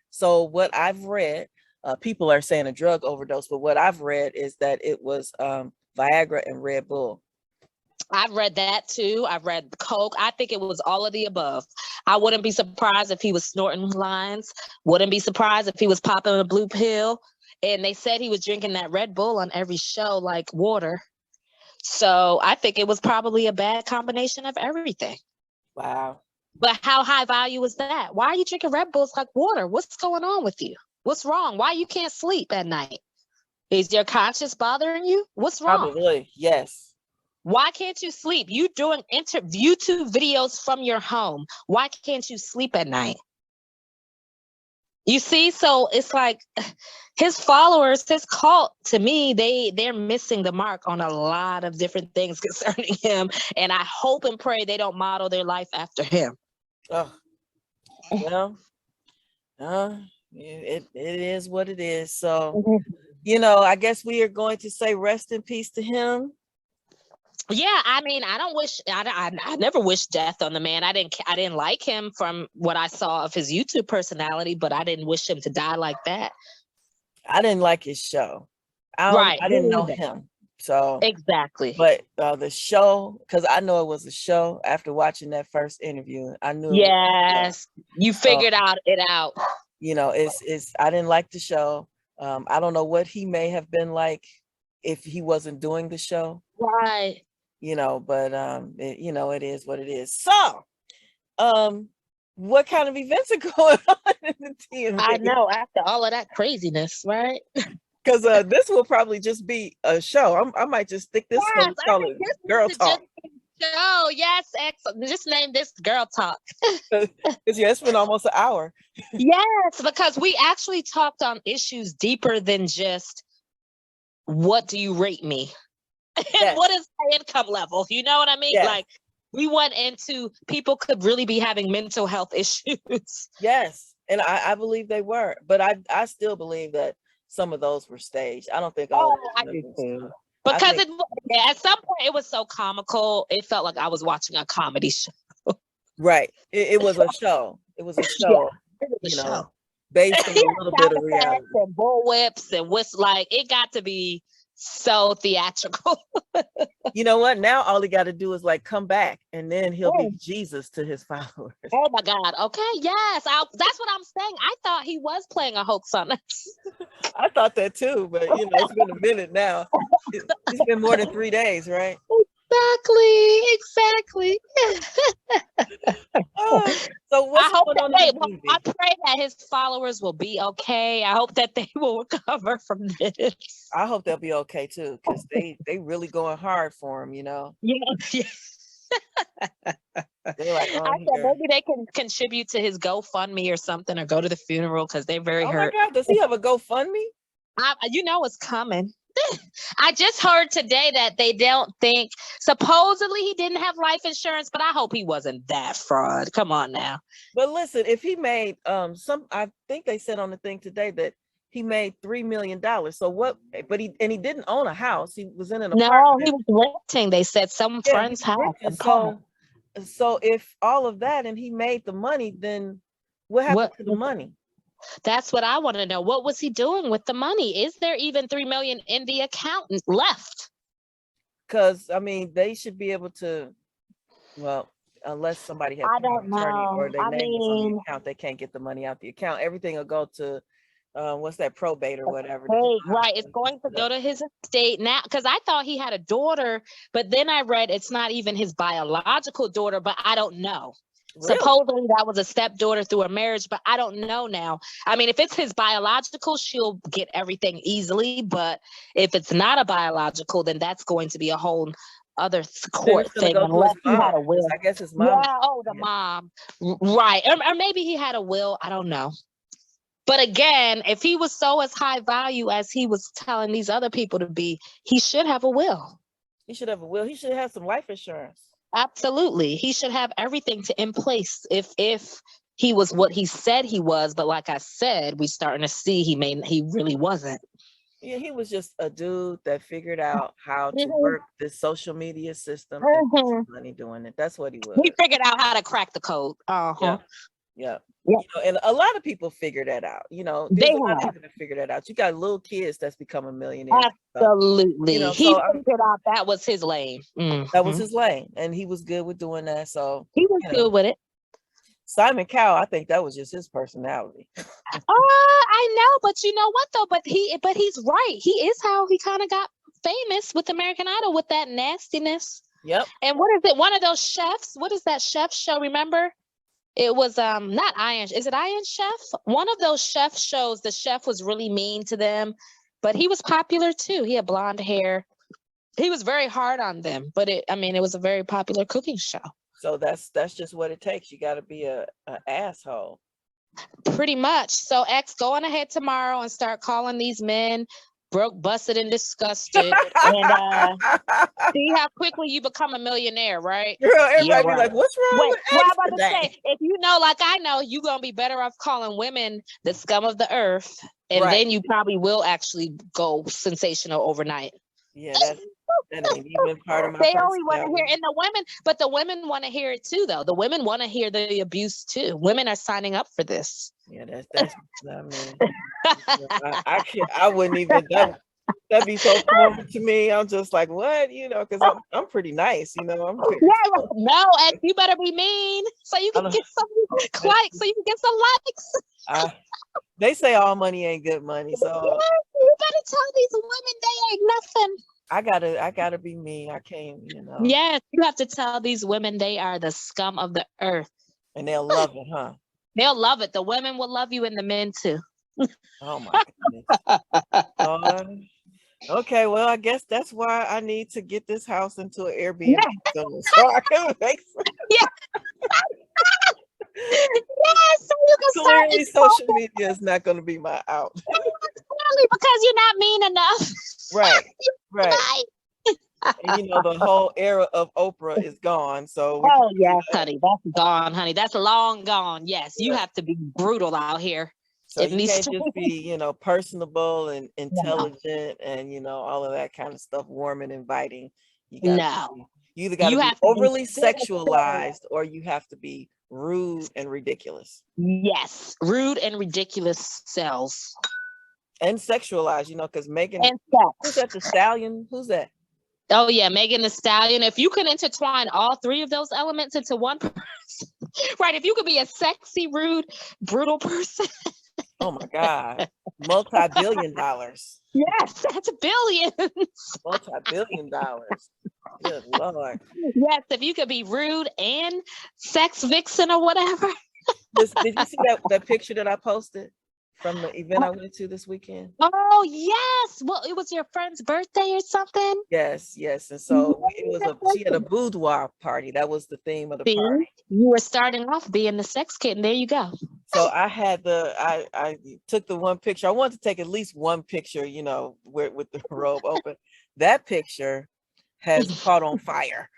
so what I've read, people are saying a drug overdose, but what I've read is that it was Viagra and Red Bull. I've read that too. I've read coke. I think it was all of the above. I wouldn't be surprised if he was snorting lines. Wouldn't be surprised if he was popping a blue pill. And they said he was drinking that Red Bull on every show like water. So I think it was probably a bad combination of everything. Wow. But how high value is that? Why are you drinking Red Bulls like water? What's going on with you? What's wrong? Why you can't sleep at night? Is your conscience bothering you? What's wrong? Probably, yes. Why can't you sleep? You doing YouTube videos from your home. Why can't you sleep at night? You see, so it's like his followers, his cult, to me, they're missing the mark on a lot of different things concerning him. And I hope and pray they don't model their life after him. Oh, well, it is what it is. So, I guess we are going to say rest in peace to him. Yeah, I mean, I never wished death on the man. I didn't like him from what I saw of his YouTube personality, but I didn't wish him to die like that. I didn't like his show. I didn't know him. So exactly. But the show, because I know it was a show after watching that first interview. I knew. Yes, you figured it out. It's I didn't like the show. I don't know what he may have been like if he wasn't doing the show. Right. But it is what it is. So, what kind of events are going on in the DMV? I know, after all of that craziness, right? Because this will probably just be a show. I might just stick this one and call it Girl Talk. Oh, yes, excellent. Just name this Girl Talk. It's been almost an hour. Yes, because we actually talked on issues deeper than just what do you rate me? And what is my income level? You know what I mean? Yes. Like we went into people could really be having mental health issues. Yes. And I believe they were, but I still believe that some of those were staged. I don't think all of I do too. Because at some point it was so comical, it felt like I was watching a comedy show. Right. It was a show. It was a show. Yeah, it was a show. Based on a little bit of reality. And bullwhips and it got to be so theatrical. You know what? Now all he got to do is come back, and then he'll be Jesus to his followers. Oh my God. Okay. Yes. That's what I'm saying. I thought he was playing a hoax on us. I thought that too, but it's been a minute now. It's been more than 3 days, right? Exactly. So what's going on? I pray that his followers will be okay. I hope that they will recover from this. I hope they'll be okay too, because they really going hard for him, Yeah. They're like, I said maybe they can contribute to his GoFundMe or something, or go to the funeral because they're very hurt. Oh my God, does he have a GoFundMe? It's coming. I just heard today that they don't think, supposedly he didn't have life insurance, but I hope he wasn't that fraud. Come on now. But listen, if he made I think they said on the thing today that he made $3 million. So what? But he didn't own a house. He was in an apartment. No, he was renting. They said some friend's house. So if all of that and he made the money, then what happened to the money? That's what I want to know. What was he doing with the money? Is there even 3 million in the account left? Because they should be able to. Well, unless somebody has an attorney or they name it on the account, they can't get the money out the account. Everything will go to what's that, probate or whatever. Right, it's going to go to his estate now. Because I thought he had a daughter, but then I read it's not even his biological daughter. But I don't know. Really? Supposedly that was a stepdaughter through a marriage, but I don't know now. If it's his biological, she'll get everything easily. But if it's not a biological, then that's going to be a whole other court thing. Unless he had a will. I guess his mom. Yeah, the mom. Right. Or maybe he had a will. I don't know. But again, if he was so as high value as he was telling these other people to be, he should have a will. He should have a will. He should have some life insurance. Absolutely. He should have everything in place if he was what he said he was. But like I said, we starting to see he really wasn't. Yeah, he was just a dude that figured out how to work this social media system and make money doing it. That's what he was. He figured out how to crack the code. Yeah. Yeah. You know, and a lot of people figure that out. You know, there's a lot of people that figure that out. You got little kids that's becoming millionaires. Absolutely. You know, he figured out that was his lane. That was his lane, and he was good with doing that. So he was good with it. Simon Cowell, I think that was just his personality. I know, but you know what though? But he's right. He is how he kind of got famous with American Idol, with that nastiness. Yep. And what is it? One of those chefs? What is that chef show? Remember? It was not Iron. Is it Iron Chef? One of those chef shows. The chef was really mean to them, but he was popular too. He had blonde hair. He was very hard on them, but it was a very popular cooking show. So that's just what it takes. You got to be a asshole. Pretty much. So X, go on ahead tomorrow and start calling these men broke, busted, and disgusted, and see how quickly you become a millionaire, right? Girl, everybody be like, "What's wrong with X I'm about today?" to say, if you know, like I know, you're gonna be better off calling women the scum of the earth, and then you probably will actually go sensational overnight. Yeah, that ain't even part of my. They only want to hear, and the women want to hear it too, though. The women want to hear the abuse too. Women are signing up for this. Yeah, that's I mean, I wouldn't even. That'd be so foreign to me. I'm just like, what, you know, because I'm pretty nice, you know. No, and you better be mean so you can get some likes, so you can get some likes. They say all money ain't good money, so you better tell these women they ain't nothing. I gotta be me. I can't, you know. Yes, you have to tell these women they are the scum of the earth, and they'll love it, huh? They'll love it. The women will love you, and the men too. Oh my goodness. Okay, well, I guess that's why I need to get this house into an Airbnb so I can make some. Yes, so you can clearly social media is not going to be my out. Clearly, because you're not mean enough. Right. And you know, the whole era of Oprah is gone. So yes, honey, that's gone, honey. That's long gone. Yes, you have to be brutal out here. So you can't just be, you know, personable and intelligent and, you know, all of that kind of stuff, warm and inviting. You either got to be overly sexualized or you have to be rude and ridiculous. Yes, rude and ridiculous sells. And sexualized, you know, because Megan, who's that, the Stallion? Who's that? Oh yeah, Megan Thee Stallion. If you can intertwine all three of those elements into one person, right? If you could be a sexy, rude, brutal person. Oh my God, multi-billion dollars. Yes, that's billions. Multi-billion dollars. Good Lord. Yes, if you could be rude and sex vixen or whatever. Did you see that picture that I posted from the event I went to this weekend? Oh yes. Well, it was your friend's birthday or something. Yes. And so she had a boudoir party. That was the theme of the party. You were starting off being the sex kid, and there you go. So I took the one picture. I wanted to take at least one picture, you know, with the robe open. That picture has caught on fire.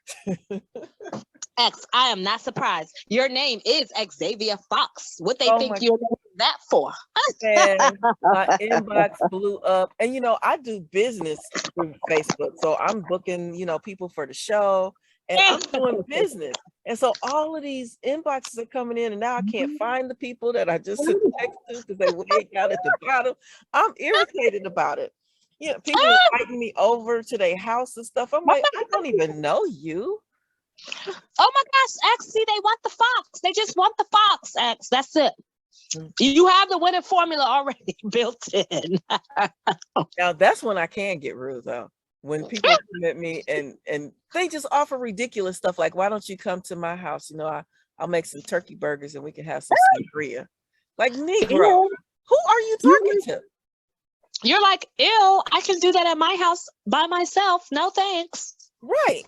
X, I am not surprised. Your name is Xavier Fox. What they think you're that for? And my inbox blew up. And you know, I do business through Facebook. So I'm booking, you know, people for the show and I'm doing business. And so all of these inboxes are coming in and now I can't find the people that I just sent the text to because they way out at the bottom. I'm irritated about it. You know, people inviting me over to their house and stuff. I'm like, I don't even know you. Oh my gosh, X, see, they want the fox. They just want the fox, X. That's it. You have the winning formula already built in. Now that's when I can get rude though. When people come at me and they just offer ridiculous stuff like, why don't you come to my house? You know, I'll make some turkey burgers and we can have some sangria. Like, Negro, who are you talking to? You're like, ew, I can do that at my house by myself. No thanks. Right.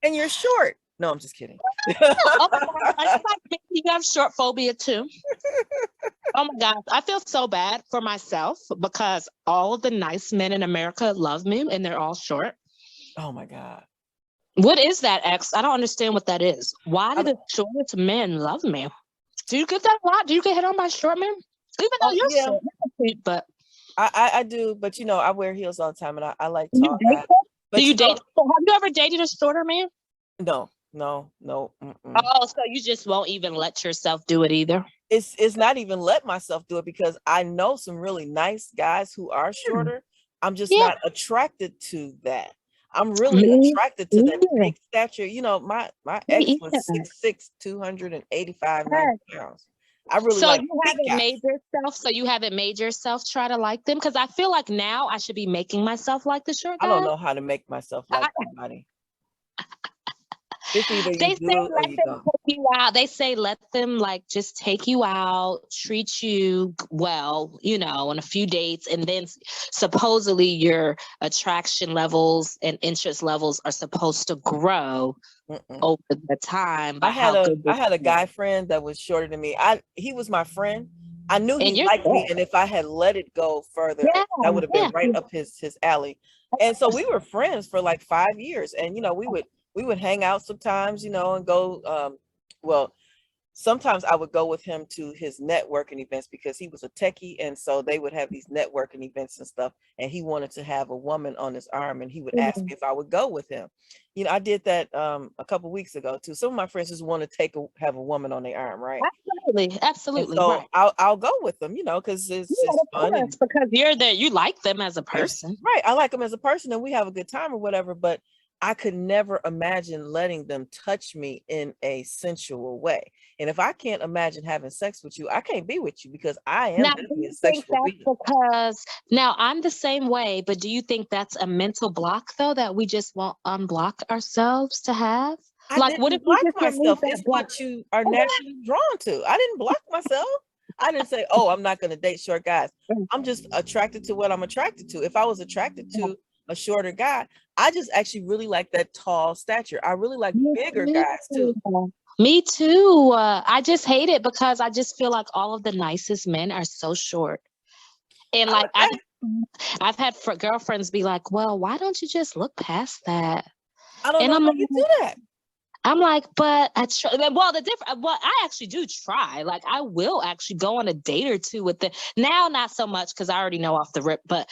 And you're short. No, I'm just kidding. Oh my God, you have short phobia too. Oh my God, I feel so bad for myself because all of the nice men in America love me and they're all short. Oh my God. What is that, X? I don't understand what that is. Why do the shortest men love me? Do you get that a lot? Do you get hit on by short men? Even though you're short, but I do, but you know, I wear heels all the time, and I like tall guys. But do you date? Have you ever dated a shorter man? No. Oh, so you just won't even let yourself do it either? It's not even let myself do it because I know some really nice guys who are shorter. I'm just not attracted to that. I'm really attracted to that big stature. You know, my ex was 6'6", 285 pounds. I really so like you haven't made yourself. So you haven't made yourself try to like them, because I feel like now I should be making myself like the short guy. I don't know how to make myself like somebody. It's either you do or you don't. Take you out. They say let them like just take you out, treat you well, you know, on a few dates, and then supposedly your attraction levels and interest levels are supposed to grow over the time. I had a guy friend that was shorter than me. He was my friend. I knew he liked me, and if I had let it go further, that would have been right up his alley. And so we were friends for like 5 years, and you know, we would hang out sometimes, you know, and go well, sometimes I would go with him to his networking events because he was a techie, and so they would have these networking events and stuff, and he wanted to have a woman on his arm, and he would ask me if I would go with him. You know, I did that a couple of weeks ago too. Some of my friends just want to have a woman on their arm, right? Absolutely. And so I'll go with them, you know, because it's fun. Because you're there, you like them as a person, right? I like them as a person, and we have a good time or whatever. But I could never imagine letting them touch me in a sensual way. And if I can't imagine having sex with you, I can't be with you because I am a sexual being. Because now I'm the same way, but do you think that's a mental block though, that we just won't unblock ourselves to have? Like, what if block myself? It's what you are naturally drawn to. I didn't block myself. I didn't say, oh, I'm not going to date short guys. I'm just attracted to what I'm attracted to. If I was attracted to a shorter guy, I just actually really like that tall stature. I really like bigger guys too. Me too. I just hate it because I just feel like all of the nicest men are so short. And like I've had girlfriends be like, well, why don't you just look past that? I don't know how you do that. I'm like, but I try. Well, I actually do try. Like, I will actually go on a date or two with now, not so much because I already know off the rip, but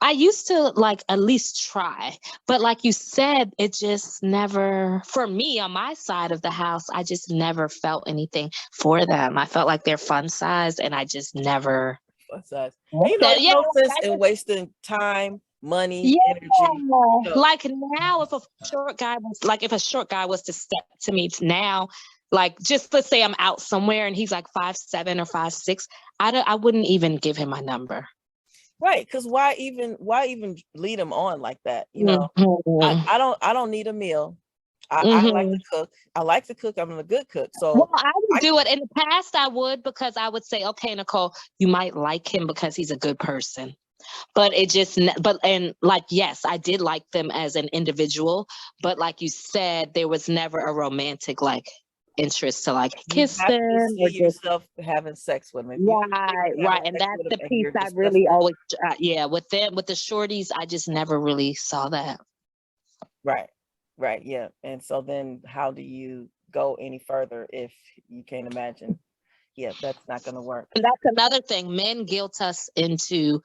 I used to like at least try. But like you said, it just never, for me on my side of the house, I just never felt anything for them. I felt like they're fun size, and I just never. Fun size. You know, no sense in wasting time, money, energy. You know. Like now, if a short guy was to step to me now, like just let's say I'm out somewhere and he's like 5'7" or 5'6", I wouldn't even give him my number. Right, because why even lead him on like that? You know, I don't need a meal. I like to cook. I'm a good cook. So I would do it. In the past, I would, because I would say, okay, Nicole, you might like him because he's a good person. But yes, I did like them as an individual. But like you said, there was never a romantic like interest to like kiss them. Or yourself having sex with them. Right. And that's the piece I really always, with the shorties, I just never really saw that. Right. Yeah. And so then how do you go any further if you can't imagine? Yeah, that's not going to work. And that's another thing. Men guilt us into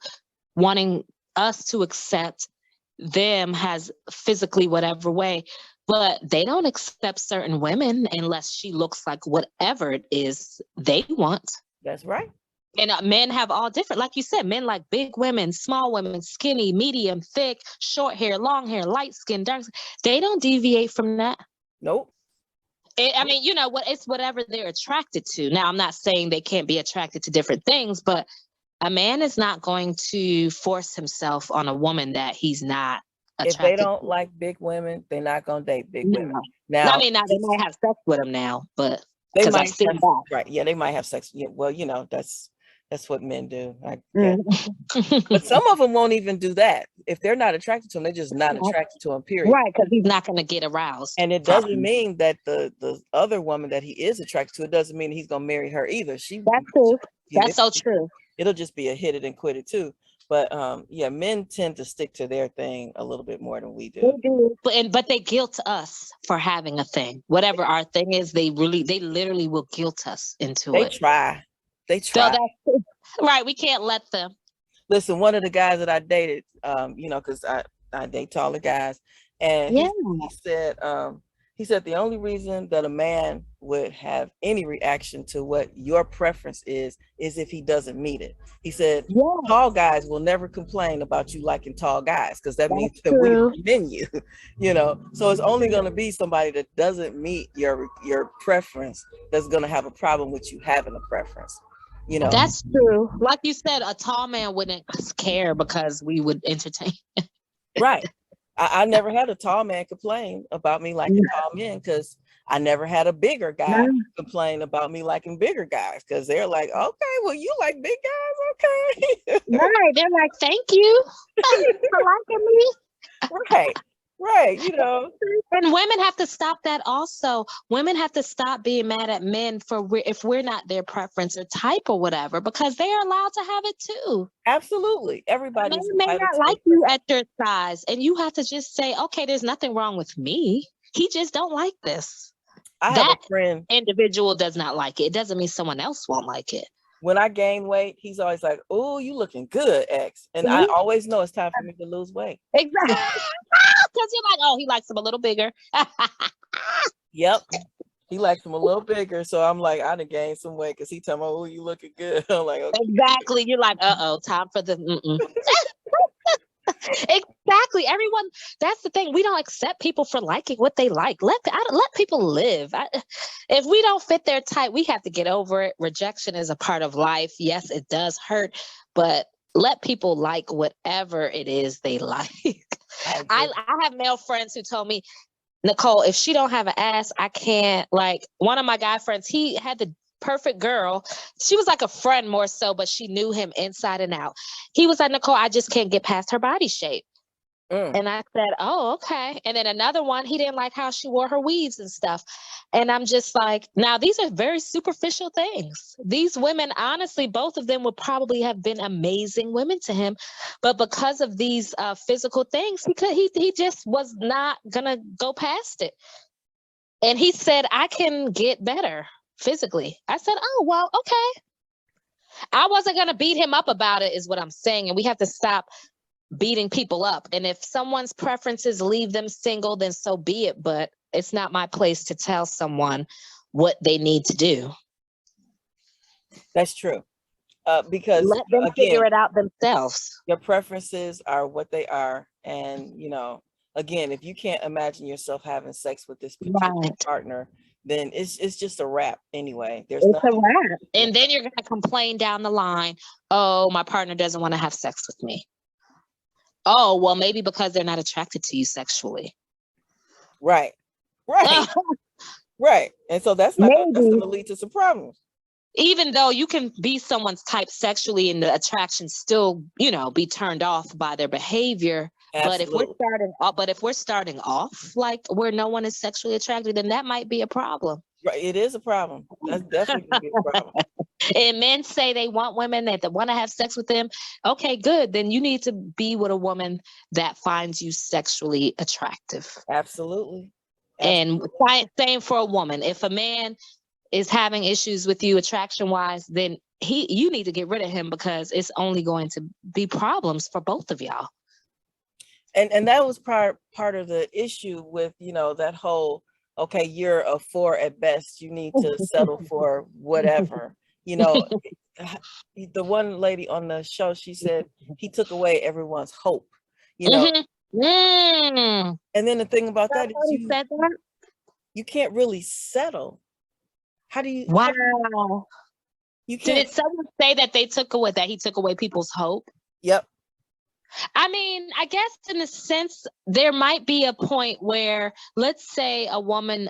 wanting us to accept them as physically whatever way, but they don't accept certain women unless she looks like whatever it is they want. That's right. And men have all different, like you said, men like big women, small women, skinny, medium, thick, short hair, long hair, light skin, dark skin. They don't deviate from that. Nope. I mean, you know what? It's whatever they're attracted to. Now, I'm not saying they can't be attracted to different things, but a man is not going to force himself on a woman that he's not attracted to. If they don't like big women, they're not going to date big women. Now, I mean, now they might have sex with them now, but they might right. Yeah, they might have sex. Yeah, well, you know, that's what men do. But some of them won't even do that. if they're not attracted to him, they're just not attracted to him, period. Right, because he's not going to get aroused. And it doesn't mean that the other woman that he is attracted to, it doesn't mean he's going to marry her either. That's true. That's so true. It'll just be a hit it and quit it too. But yeah, men tend to stick to their thing a little bit more than we do. They do. But they guilt us for having a thing. Whatever our thing is, they literally will guilt us into it. They try. So right. We can't let them. Listen, one of the guys that I dated, because I date taller guys, and he said the only reason that a man would have any reaction to what your preference is if he doesn't meet it. He said, tall guys will never complain about you liking tall guys, because that means that we men you, so it's only going to be somebody that doesn't meet your preference that's going to have a problem with you having a preference. That's true. Like you said, a tall man wouldn't care because we would entertain. Right. I never had a tall man complain about me liking tall men, because I never had a bigger guy complain about me liking bigger guys, because they're like, okay, well, you like big guys, okay. Right. They're like, thank you for liking me. Right. And women have to stop that also. Women have to stop being mad at men if we're not their preference or type or whatever, because they are allowed to have it too. Absolutely. Everybody may not like you at your size, and you have to just say, okay, there's nothing wrong with me. He just don't like this. I have a friend. Individual does not like it. It doesn't mean someone else won't like it. When I gain weight, he's always like, oh, you looking good, X. And I always know it's time for me to lose weight. Exactly. Because you're like, oh, he likes them a little bigger. Yep. He likes them a little bigger. So I'm like, I done gained some weight, because he told me, oh, you looking good. I'm like, okay. Exactly. You're like, time for the Exactly. Everyone, that's the thing. We don't accept people for liking what they like. Let people live. If we don't fit their type, we have to get over it. Rejection is a part of life. Yes, it does hurt, but let people like whatever it is they like. I have male friends who told me, Nicole, if she don't have an ass, I can't. Like, one of my guy friends, he had the perfect girl. She was like a friend more so, but she knew him inside and out. He was like, Nicole, I just can't get past her body shape. And I said, oh, okay. And then another one, he didn't like how she wore her weaves and stuff. And I'm just like, now these are very superficial things. These women, honestly, both of them would probably have been amazing women to him. But because of these physical things, he just was not going to go past it. And he said, I can get better physically. I said, oh, well, okay. I wasn't going to beat him up about it, is what I'm saying. And we have to stop beating people up. And if someone's preferences leave them single, then so be it. But it's not my place to tell someone what they need to do. That's true. Because let them figure it out themselves. Your preferences are what they are. And, again, if you can't imagine yourself having sex with this particular partner, then it's just a wrap anyway. It's a wrap. And then you're going to complain down the line, oh, my partner doesn't want to have sex with me. Oh, well, maybe because they're not attracted to you sexually. Right. Right. And so that's going to lead to some problems. Even though you can be someone's type sexually and the attraction still, be turned off by their behavior. Absolutely. But if we're starting off like where no one is sexually attracted, then that might be a problem. Right. It is a problem. That's definitely a problem. And men say they want women that want to have sex with them. Okay, good. Then you need to be with a woman that finds you sexually attractive. Absolutely. And same for a woman. If a man is having issues with you attraction-wise, then you need to get rid of him, because it's only going to be problems for both of y'all. And that was part of the issue with, that whole, okay, you're a 4 at best, you need to settle for whatever. The one lady on the show, she said he took away everyone's hope. And then the thing about that is you can't really settle. How do you? Wow. You can't. Did someone say that he took away people's hope? Yep. I mean, I guess in a sense, there might be a point where, let's say a woman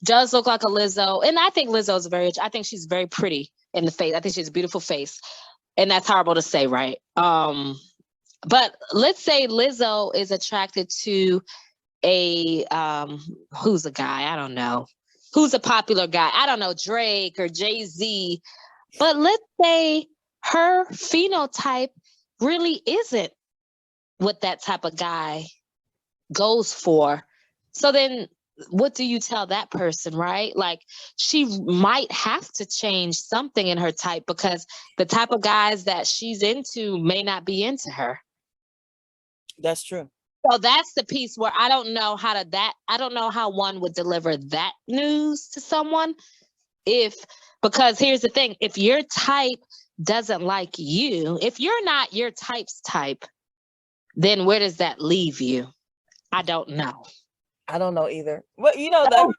does look like a Lizzo. And I think I think she's very pretty in the face. I think she has a beautiful face. And that's horrible to say, right? But let's say Lizzo is attracted to a who's a guy? I don't know. Who's a popular guy? I don't know, Drake or Jay-Z. But let's say her phenotype really isn't what that type of guy goes for. So then what do you tell that person, right? Like, she might have to change something in her type because the type of guys that she's into may not be into her. That's true. So that's the piece where I don't know how one would deliver that news to someone because here's the thing, if your type doesn't like you, if you're not your type's type, then where does that leave you? I don't know. I don't know either. But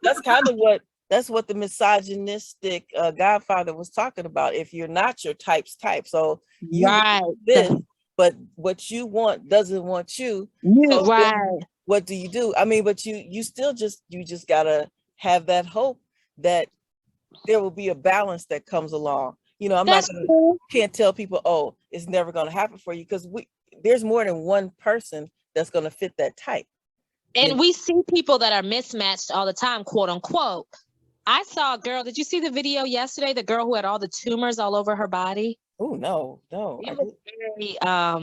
that's kind of what the misogynistic Godfather was talking about. If you're not your type's type, so you right. this, but what you want doesn't want you. So right. What do you do? I mean, but you still just gotta have that hope that there will be a balance that comes along. Can't tell people, oh, it's never gonna happen for you, because there's more than one person that's gonna fit that type. And we see people that are mismatched all the time, quote unquote. I saw a girl, did you see the video yesterday? The girl who had all the tumors all over her body? Oh, no.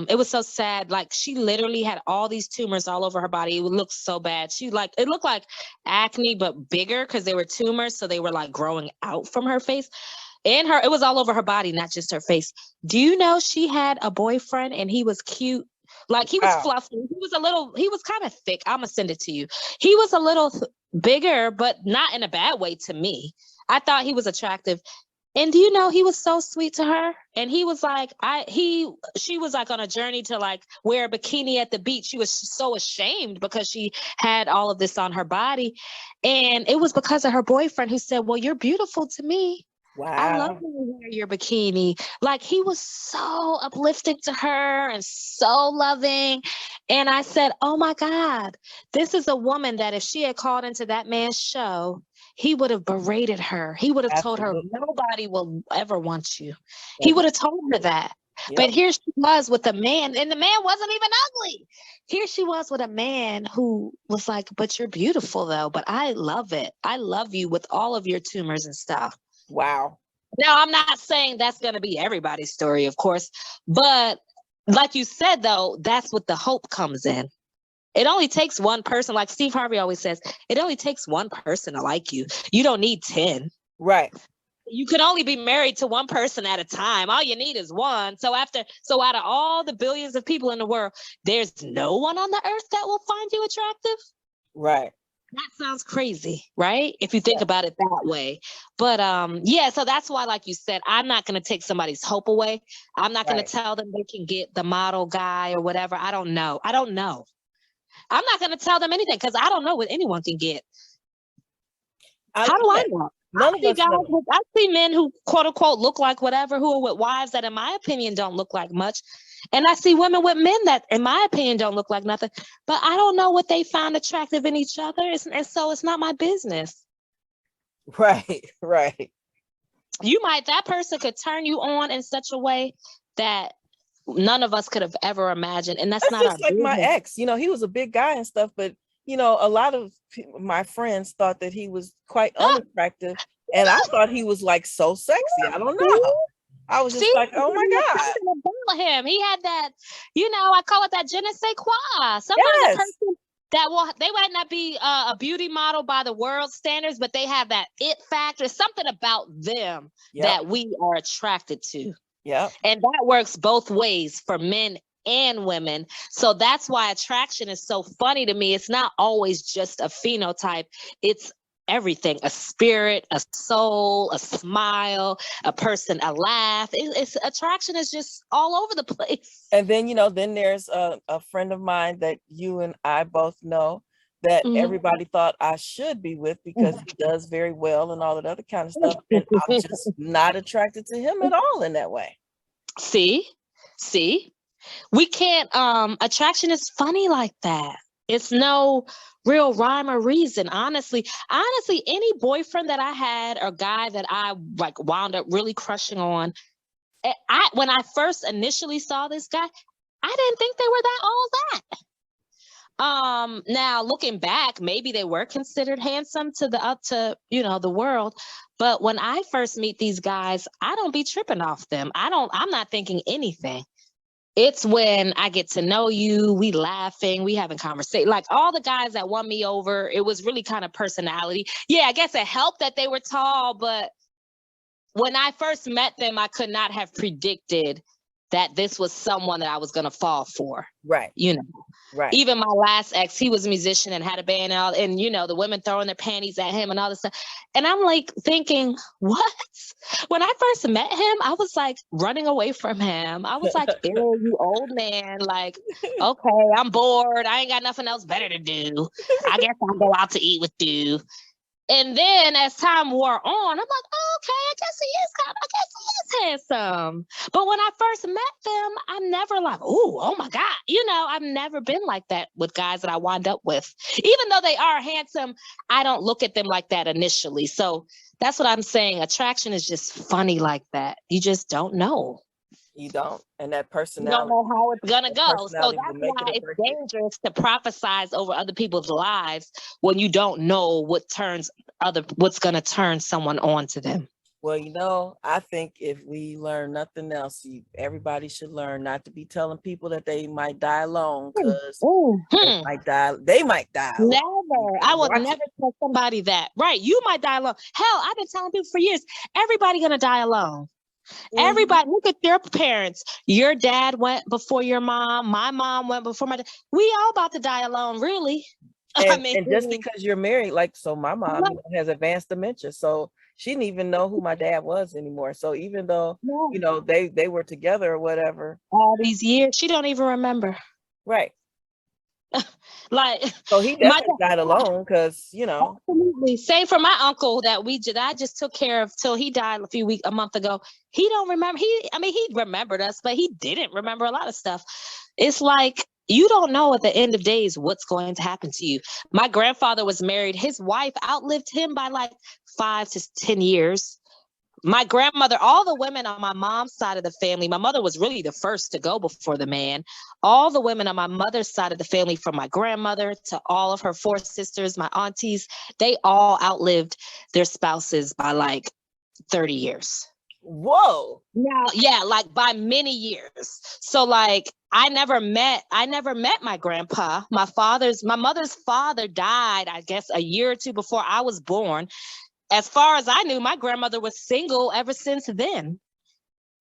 It was so sad. Like, she literally had all these tumors all over her body. It looked so bad. It looked like acne, but bigger because they were tumors. So they were like growing out from her face. And it was all over her body, not just her face. Do you know she had a boyfriend and he was cute? Like, he was fluffy. He was kind of thick. I'm gonna send it to you. He was a little bigger, but not in a bad way to me. I thought he was attractive. And do you know, he was so sweet to her? And he was like, she was like on a journey to like wear a bikini at the beach. She was so ashamed because she had all of this on her body. And it was because of her boyfriend who said, well, you're beautiful to me. Wow. I love when you wear your bikini. Like, he was so uplifting to her and so loving. And I said, oh my God, this is a woman that if she had called into that man's show, he would have berated her. He would have told her, nobody will ever want you. He would have told her that. Yep. But here she was with a man, and the man wasn't even ugly. Here she was with a man who was like, but you're beautiful though, but I love it. I love you with all of your tumors and stuff. Wow. Now, I'm not saying that's going to be everybody's story, of course, but like you said, though, that's what the hope comes in. It only takes one person, like Steve Harvey always says, it only takes one person to like you. You don't need 10. Right. You can only be married to one person at a time. All you need is one. So out of all the billions of people in the world, there's no one on the earth that will find you attractive. Right. That sounds crazy, right? If you think about it that way. But so that's why, like you said, I'm not going to take somebody's hope away. I'm not going to tell them they can get the model guy or whatever. I don't know. I'm not going to tell them anything because I don't know what anyone can get. How do I know? I see men who, quote unquote, look like whatever, who are with wives that, in my opinion, don't look like much. And I see women with men that, in my opinion, don't look like nothing. But I don't know what they find attractive in each other. And so it's not my business. Right. That person could turn you on in such a way that none of us could have ever imagined. And that's not just like business. My ex, he was a big guy and stuff, but a lot of my friends thought that he was quite unattractive, and I thought he was like so sexy. I don't know. I was just like, oh my God. About him. He had that, I call it that je ne sais quoi. Sometimes a person they might not be a beauty model by the world standards, but they have that it factor, something about them that we are attracted to. Yeah. And that works both ways for men and women. So that's why attraction is so funny to me. It's not always just a phenotype. It's everything: a spirit, a soul, a smile, a person, a laugh. Attraction is just all over the place. And then, then there's a friend of mine that you and I both know that everybody thought I should be with because he does very well and all that other kind of stuff. And I'm just not attracted to him at all in that way. See, we can't, attraction is funny like that. It's no real rhyme or reason. Honestly, any boyfriend that I had or guy that I like wound up really crushing on, when I first initially saw this guy, I didn't think they were that all that. Now looking back, maybe they were considered handsome to the world. But when I first meet these guys, I don't be tripping off them. I'm not thinking anything. It's when I get to know you, we laughing, we having conversation. Like all the guys that won me over, it was really kind of personality. Yeah, I guess it helped that they were tall, but when I first met them, I could not have predicted that this was someone that I was going to fall for. Right. Right. Even my last ex, he was a musician and had a band and the women throwing their panties at him and all this stuff. And I'm like thinking, what? When I first met him, I was like running away from him. I was like, ew, you old man. Like, okay, I'm bored. I ain't got nothing else better to do. I guess I'll go out to eat with you. And then as time wore on, I'm like, oh, okay, I guess he is handsome. But when I first met them, I'm never like, oh my God. I've never been like that with guys that I wind up with. Even though they are handsome, I don't look at them like that initially. So that's what I'm saying. Attraction is just funny like that. You just don't know. You don't. And that personality. You don't know how it's going to go. So that's why it's dangerous to prophesize over other people's lives when you don't know what's going to turn someone on to them. Well, I think if we learn nothing else, everybody should learn not to be telling people that they might die alone, because they might die alone. Never. I would never tell somebody that. Right. You might die alone. Hell, I've been telling people for years, everybody going to die alone. Mm-hmm. Everybody, look at your parents. Your dad went before your mom. My mom went before my dad. We all about to die alone, really. And just because you're married, so my mom has advanced dementia, so she didn't even know who my dad was anymore. So even though they were together or whatever, all these years, she don't even remember. Right. So he definitely died alone because absolutely. Same for my uncle that I just took care of till he died a month ago. He don't remember. He remembered us, but he didn't remember a lot of stuff. It's like you don't know at the end of days what's going to happen to you. My grandfather was married. His wife outlived him by like 5 to 10 years. My grandmother, all the women on my mom's side of the family, my mother was really the first to go before the man. All the women on my mother's side of the family, from my grandmother to all of her 4 sisters, my aunties, they all outlived their spouses by like 30 years. Whoa. Now, yeah, like by many years. So like I never met my grandpa. My mother's father died, I guess, a year or 2 before I was born. As far as I knew, my grandmother was single ever since then.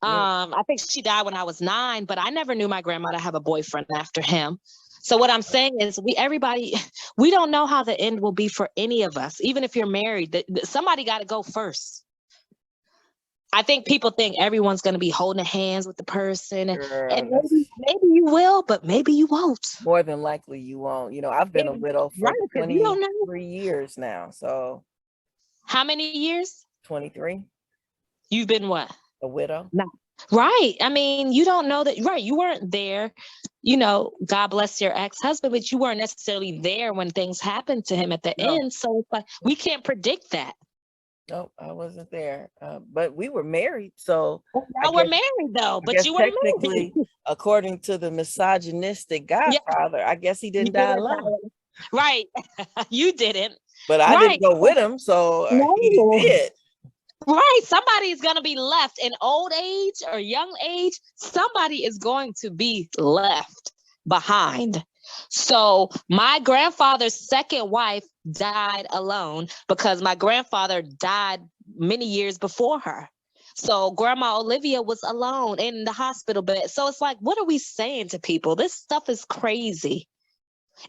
I think she died when I was 9, but I never knew my grandma to have a boyfriend after him. So what I'm saying is we don't know how the end will be for any of us. Even if you're married, somebody got to go first. I think people think everyone's going to be holding hands with the person, and maybe you will, but maybe you won't. More than likely you won't. I've been a widow for 23 years now. So how many years? 23. You've been what? A widow. No. Right. I mean, you don't know that. Right. You weren't there. God bless your ex-husband, but you weren't necessarily there when things happened to him at the end. So it's like, we can't predict that. Nope, I wasn't there. But we were married. So we're married though, but you were technically married. According to the misogynistic godfather, I guess he didn't die alone. Right. You didn't. But I didn't go with him, so he did. Right. Somebody is going to be left in old age or young age. Somebody is going to be left behind. So my grandfather's second wife died alone because my grandfather died many years before her. So Grandma Olivia was alone in the hospital bed. So it's like, what are we saying to people? This stuff is crazy.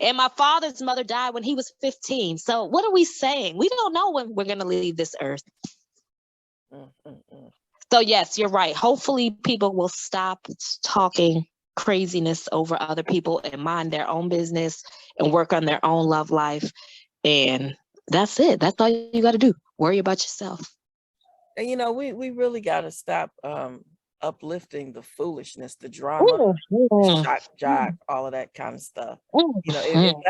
And my father's mother died when he was 15. So what are we saying? We don't know when we're going to leave this earth. So yes, you're right. Hopefully people will stop talking craziness over other people and mind their own business and work on their own love life. And that's it. That's all you got to do. Worry about yourself. And we really got to stop uplifting the foolishness, the drama, shock jock, all of that kind of stuff. If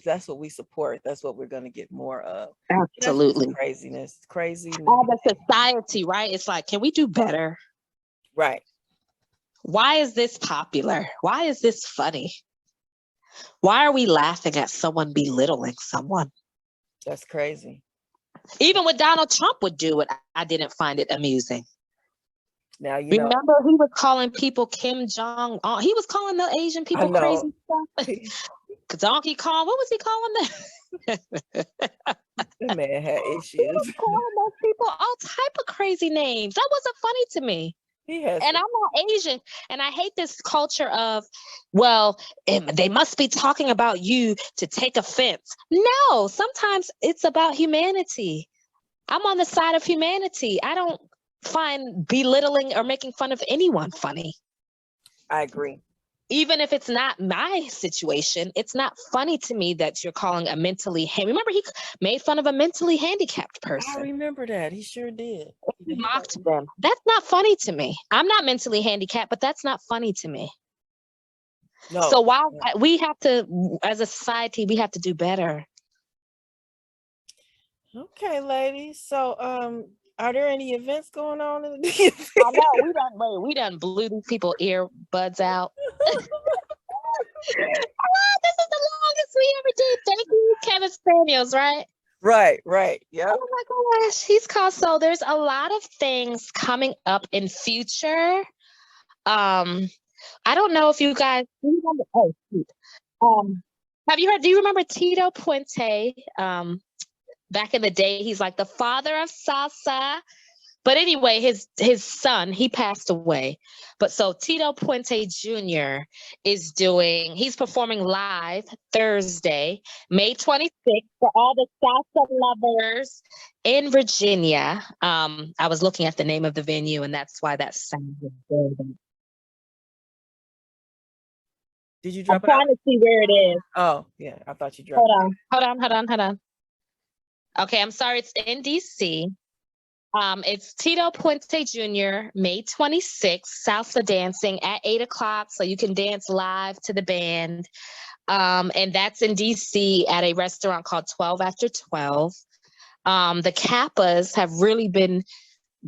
that's what we support, that's what we're going to get more of. Absolutely. Craziness, crazy. All the society, right? It's like, can we do better? Right. Why is this popular? Why is this funny? Why are we laughing at someone belittling someone? That's crazy. Even when Donald Trump would do it, I didn't find it amusing. Now, you remember he was calling people Kim Jong Un. He was calling the Asian people crazy stuff. Donkey Kong, what was he calling them? That man had issues. He was calling those people all type of crazy names. That wasn't funny to me. And I'm not Asian. And I hate this culture of, well, they must be talking about you to take offense. No, sometimes it's about humanity. I'm on the side of humanity. I don't find belittling or making fun of anyone funny. I agree. Even if it's not my situation, it's not funny to me that you're calling a mentally remember he made fun of a mentally handicapped person. I remember that. He sure did. He mocked them. That's not funny to me. I'm not mentally handicapped, but that's not funny to me. No. So while we have to, as a society, we have to do better. Okay, ladies. So are there any events going on in the I know we done blew these people earbuds out. This is the longest we ever did. Thank you, Kevin Samuels, right? Right. Yeah. Oh my gosh, he's called. So there's a lot of things coming up in future. I don't know if you guys remember. Have you heard? Do you remember Tito Puente? Back in the day, he's like the father of salsa. But anyway, his son, he passed away. But so Tito Puente Jr. he's performing live Thursday, May 26th for all the salsa lovers in Virginia. I was looking at the name of the venue, and that's why that sounded good. Did you drop it? I'm trying to see where it is. Oh, yeah. I thought you dropped it. Hold on. Okay, I'm sorry. It's in DC. It's Tito Puente Jr., May 26th, salsa dancing at 8:00, so you can dance live to the band. And that's in DC at a restaurant called 12 After 12. The Kappas have really been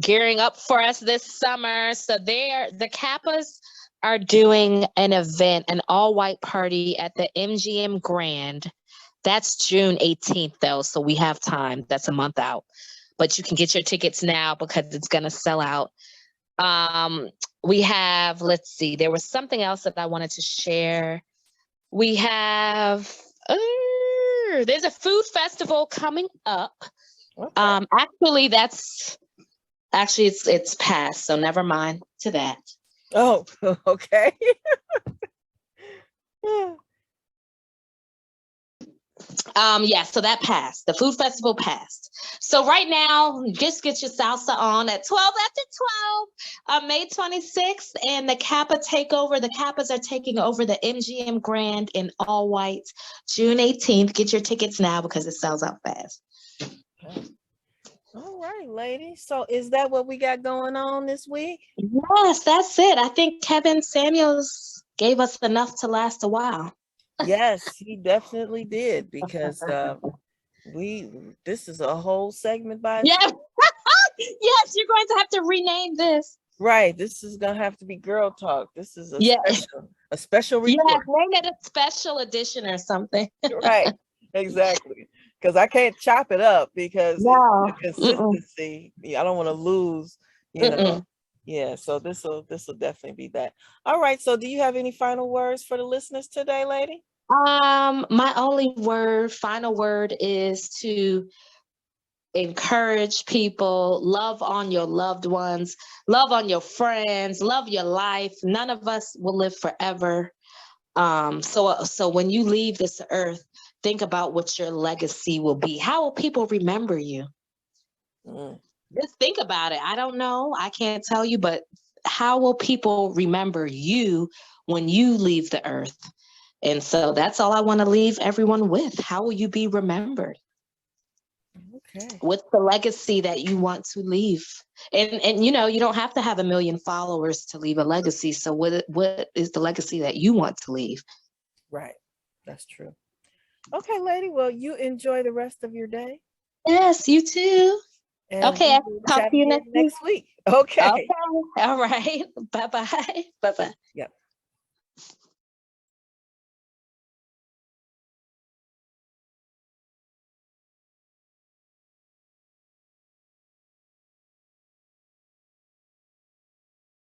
gearing up for us this summer. So the Kappas are doing an event, an all-white party at the MGM Grand. That's June 18th, though, so we have time. That's a month out. But you can get your tickets now because it's going to sell out. We have, let's see, there was something else that I wanted to share. We have, there's a food festival coming up. Okay. Actually, it's past, so never mind to that. Oh, okay. So that passed. The food festival passed. So right now, just get your salsa on at 12 After 12, May 26th, and the Kappa takeover. The Kappas are taking over the MGM Grand in all white, June 18th. Get your tickets now because it sells out fast. Okay. All right, ladies. So is that what we got going on this week? Yes, that's it. I think Kevin Samuels gave us enough to last a while. Yes, he definitely did, because this is a whole segment by yes. Yes, you're going to have to rename this. Right. This is gonna have to be Girl Talk. This is a special report. Yeah, name it a special edition or something. Right. Exactly. Because I can't chop it up because the consistency. I don't want to lose, Yeah, so this will definitely be that. All right. So do you have any final words for the listeners today, lady? My only final word is to encourage people, love on your loved ones, love on your friends, love your life. None of us will live forever. So when you leave this earth, think about what your legacy will be. How will people remember you? Just think about it. I don't know. I can't tell you, but how will people remember you when you leave the earth? And so that's all I want to leave everyone with. How will you be remembered? Okay. What's the legacy that you want to leave? And you don't have to have 1 million followers to leave a legacy. So what is the legacy that you want to leave? Right. That's true. Okay, lady. Well, you enjoy the rest of your day. Yes, you too. And Okay, we'll talk chat to you again next week. Okay. Okay, all right. Bye-bye. Bye-bye. Yep.